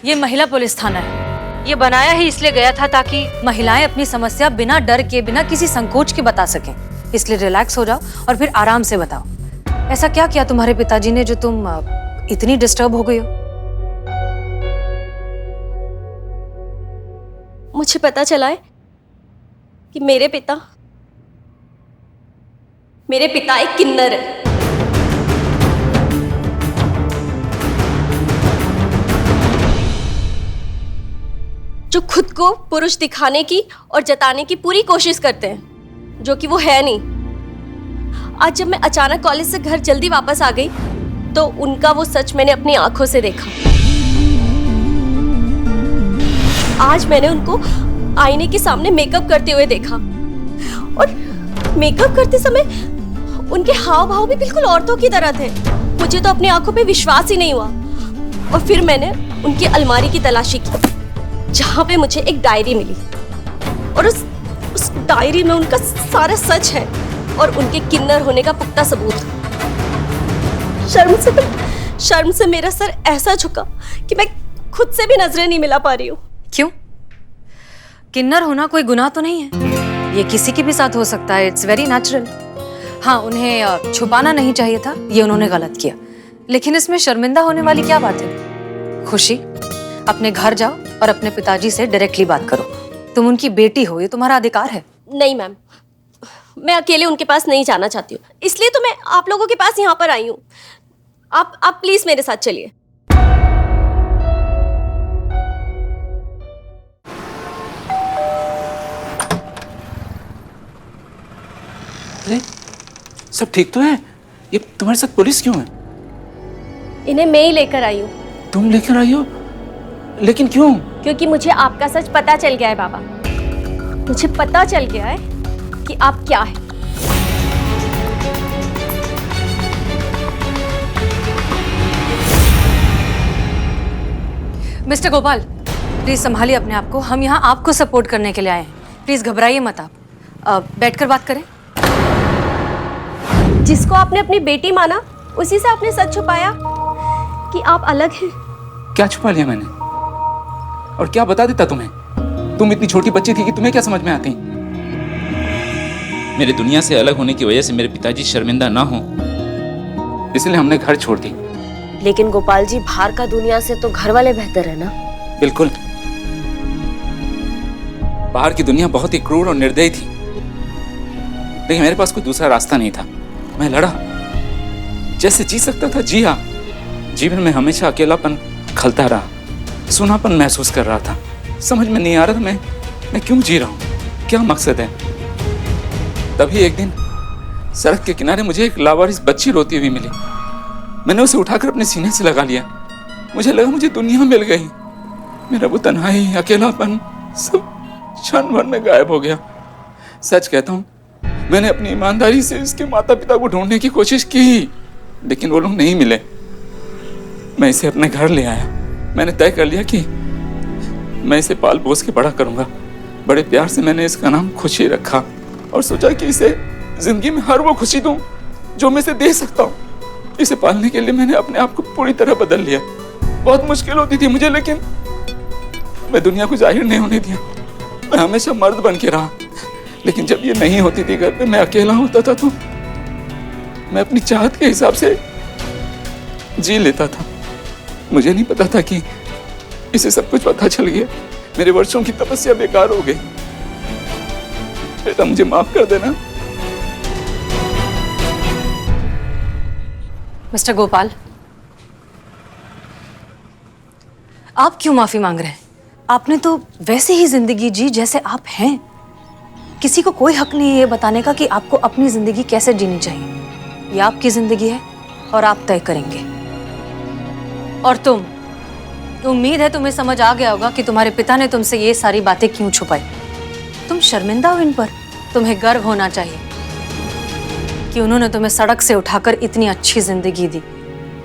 ये महिला पुलिस थाना है। ये बनाया ही इसलिए गया था ताकि महिलाएं अपनी समस्या बिना डर के, बिना किसी संकोच के बता सकें। इसलिए रिलैक्स हो जाओ और फिर आराम से बताओ, ऐसा क्या किया तुम्हारे पिताजी ने जो तुम इतनी डिस्टर्ब हो गई हो? मुझे पता चला है कि मेरे पिता एक किन्नर है। जो खुद को पुरुष दिखाने की और जताने की पूरी कोशिश करते हैं, जो कि वो है नहीं। आज जब मैं अचानक कॉलेज से घर जल्दी वापस आ गई तो उनका वो सच मैंने अपनी आंखों से देखा। आज मैंने उनको आईने के सामने मेकअप करते हुए देखा और मेकअप करते समय उनके हाव भाव भी बिल्कुल औरतों की तरह थे। मुझे तो अपनी आंखों पे विश्वास ही नहीं हुआ और फिर मैंने उनकी अलमारी की तलाशी की जहां पे मुझे एक डायरी मिली और उस डायरी में उनका सारा सच है और उनके किन्नर होने का पुख्ता सबूत। शर्म से मेरा सर ऐसा झुका कि मैं खुद से भी नजरें नहीं मिला पा रही हूँ। क्यों? किन्नर होना कोई गुनाह तो नहीं है, ये किसी के भी साथ हो सकता है, इट्स वेरी नेचुरल। हाँ, उन्हें छुपाना नहीं चाहिए था, ये उन्होंने गलत किया, लेकिन इसमें शर्मिंदा होने वाली क्या बात है? खुशी, अपने घर जाओ और अपने पिताजी से डायरेक्टली बात करो। तुम उनकी बेटी हो, ये तुम्हारा अधिकार है। नहीं मैम, मैं अकेले उनके पास नहीं जाना चाहती हूँ, इसलिए तो मैं आप लोगों के पास यहाँ पर आई हूँ। आप प्लीज मेरे साथ चलिए। अरे सब ठीक तो है? ये तुम्हारे साथ पुलिस क्यों है? इन्हें मैं ही लेकर आई हूँ। तुम लेकर आई हो? लेकिन क्यों? क्योंकि मुझे आपका सच पता चल गया है बाबा। मुझे पता चल गया है कि आप क्या है। मिस्टर गोपाल, प्लीज संभालिए अपने आप को, हम यहाँ आपको सपोर्ट करने के लिए आए हैं। प्लीज घबराइए मत आप, बैठकर बात करें। जिसको आपने अपनी बेटी माना उसी से आपने सच छुपाया कि आप अलग हैं। क्या छुपा लिया मैंने? और क्या बता देता तुम्हें? तुम इतनी छोटी बच्ची थी कि तुम्हें क्या समझ में आती? मेरे दुनिया से अलग होने की वजह से मेरे पिताजी शर्मिंदा ना हो, इसलिए हमने घर छोड़ दी। लेकिन गोपाल जी, बाहर का दुनिया से तो घर वाले बेहतर है ना? बिल्कुल। बाहर की दुनिया बहुत ही क्रूर और निर्दयी थी, लेकिन मेरे पास कोई दूसरा रास्ता नहीं था। मैं लड़ा, जैसे जी सकता था जी हाँ। जीवन में हमेशा अकेलापन खलता रहा, सुनापन महसूस कर रहा था। समझ में नहीं आ रहा था मैं क्यों जी रहा हूँ, क्या मकसद है। तभी एक दिन सड़क के किनारे मुझे एक लावारिस बच्ची रोती हुई मिली। मैंने उसे उठाकर अपने सीने से लगा लिया। मुझे लगा मुझे दुनिया मिल गई। मेरा वो तन्हाई, अकेलापन सब क्षण भर में गायब हो गया। सच कहता हूँ, मैंने अपनी ईमानदारी से इसके माता पिता को ढूंढने की कोशिश की, लेकिन वो लोग नहीं मिले। मैं इसे अपने घर ले आया। मैंने तय कर लिया कि मैं इसे पाल पोस के बड़ा करूंगा। बड़े प्यार से मैंने इसका नाम खुशी रखा और सोचा कि इसे जिंदगी में हर वो खुशी दूं जो मैं इसे दे सकता हूँ। इसे पालने के लिए मैंने अपने आप को पूरी तरह बदल लिया। बहुत मुश्किल होती थी मुझे, लेकिन मैं दुनिया को जाहिर नहीं होने दिया। मैं हमेशा मर्द बन के रहा, लेकिन जब ये नहीं होती थी घर पे, मैं अकेला होता था, तो मैं अपनी चाहत के हिसाब से जी लेता था। मुझे नहीं पता था कि इसे सब कुछ पता चल गया। मेरे वर्षों की तपस्या बेकार हो गई। बेटा मुझे माफ कर देना। मिस्टर गोपाल, आप क्यों माफी मांग रहे हैं? आपने तो वैसे ही जिंदगी जी जैसे आप हैं। किसी को कोई हक नहीं है ये बताने का कि आपको अपनी जिंदगी कैसे जीनी चाहिए। ये आपकी जिंदगी है और आप तय करेंगे। और तुम, उम्मीद है तुम्हें समझ आ गया होगा कि तुम्हारे पिता ने तुमसे ये सारी बातें क्यों छुपाई। तुम शर्मिंदा हो इन पर, तुम्हें गर्व होना चाहिए कि उन्होंने तुम्हें सड़क से उठाकर इतनी अच्छी जिंदगी दी।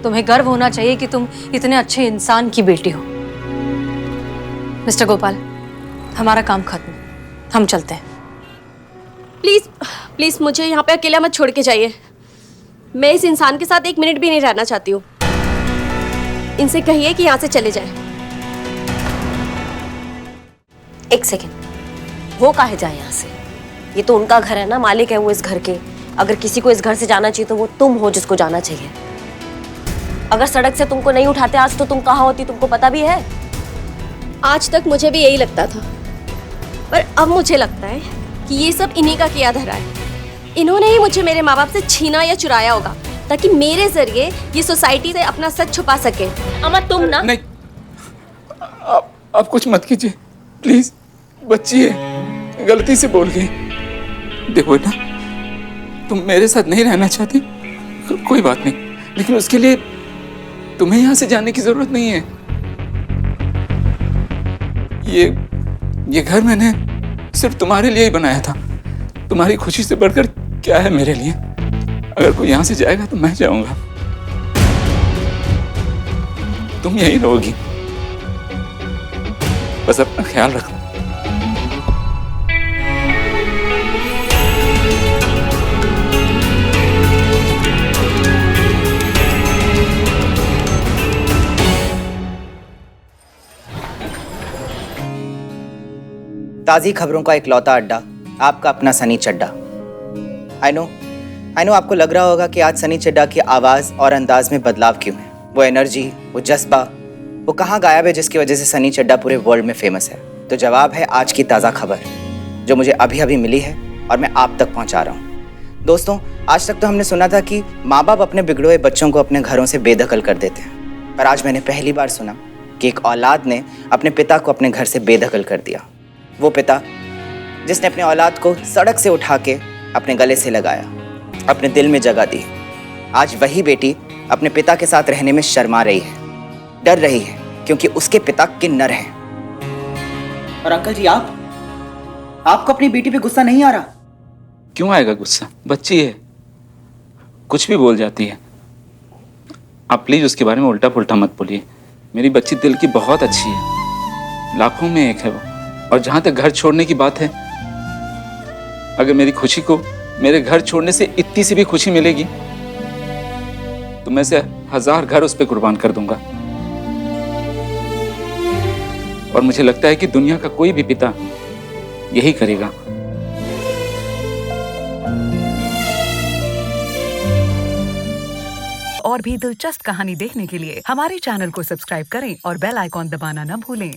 तुम्हें गर्व होना चाहिए कि तुम इतने अच्छे इंसान की बेटी हो। मिस्टर गोपाल, हमारा काम खत्म, हम चलते हैं। प्लीज प्लीज मुझे यहाँ पे अकेला मत छोड़ के जाइए। मैं इस इंसान के साथ 1 मिनट भी नहीं रहना चाहती हूँ। इनसे कहिए कि यहाँ से चले जाएं। एक सेकेंड, वो काहे जाए यहाँ से? ये तो उनका घर है ना, मालिक है वो इस घर के। अगर किसी को इस घर से जाना चाहिए तो वो तुम हो जिसको जाना चाहिए। अगर सड़क से तुमको नहीं उठाते आज तो तुम कहाँ होती, तुमको पता भी है? आज तक मुझे भी यही लगता था, पर अब मुझे लगता है कि ये सब इन्हीं का किया धरा है। इन्होंने ही मुझे मेरे माँ बाप से छीना या चुराया होगा ताकि मेरे जरिए ये सोसाइटी से अपना सच छुपा सके। अमा तुम ना नहीं, आप कुछ मत कीजिए प्लीज। बच्ची है, गलती से बोल गई। देखो बेटा, तुम मेरे साथ नहीं रहना चाहती, कोई बात नहीं, लेकिन उसके लिए तुम्हें यहाँ से जाने की जरूरत नहीं है। ये घर मैंने सिर्फ तुम्हारे लिए ही बनाया था। तुम्हारी खुशी से बढ़कर क्या है मेरे लिए? अगर कोई यहाँ से जाएगा तो मैं जाऊंगा, तुम यहीं रहोगी। बस अपना ख्याल रखना। ताज़ी खबरों का इकलौता अड्डा, आपका अपना सनी चड्डा। आई नो आपको लग रहा होगा कि आज सनी चड्डा की आवाज़ और अंदाज में बदलाव क्यों है। वो एनर्जी, वो जज्बा, वो कहाँ गायब है जिसकी वजह से सनी चड्डा पूरे वर्ल्ड में फेमस है? तो जवाब है आज की ताज़ा खबर जो मुझे अभी अभी मिली है और मैं आप तक पहुँचा रहा हूँ। दोस्तों, आज तक तो हमने सुना था कि माँ बाप अपने बिगड़े हुए बच्चों को अपने घरों से बेदखल कर देते हैं, पर आज मैंने पहली बार सुना कि एक औलाद ने अपने पिता को अपने घर से बेदखल कर दिया। वो पिता जिसने अपने औलाद को सड़क से उठा के अपने गले से लगाया, अपने दिल में जगह दी, आज वही बेटी अपने पिता के साथ रहने में शर्मा रही है, डर रही है क्योंकि उसके पिता किन्नर हैं। और अंकल जी, आपको अपनी बेटी पे गुस्सा नहीं आ रहा? क्यों आएगा गुस्सा? बच्ची है, कुछ भी बोल जाती है। आप प्लीज उसके बारे में उल्टा पुल्टा मत बोलिए। मेरी बच्ची दिल की बहुत अच्छी है, लाखों में एक है वो। और जहां तक घर छोड़ने की बात है, अगर मेरी खुशी को मेरे घर छोड़ने से इतनी सी भी खुशी मिलेगी तो मैं से 1000 घर उस पर कुर्बान कर दूंगा। और मुझे लगता है कि दुनिया का कोई भी पिता यही करेगा। और भी दिलचस्प कहानी देखने के लिए हमारे चैनल को सब्सक्राइब करें और बेल आइकॉन दबाना न भूलें।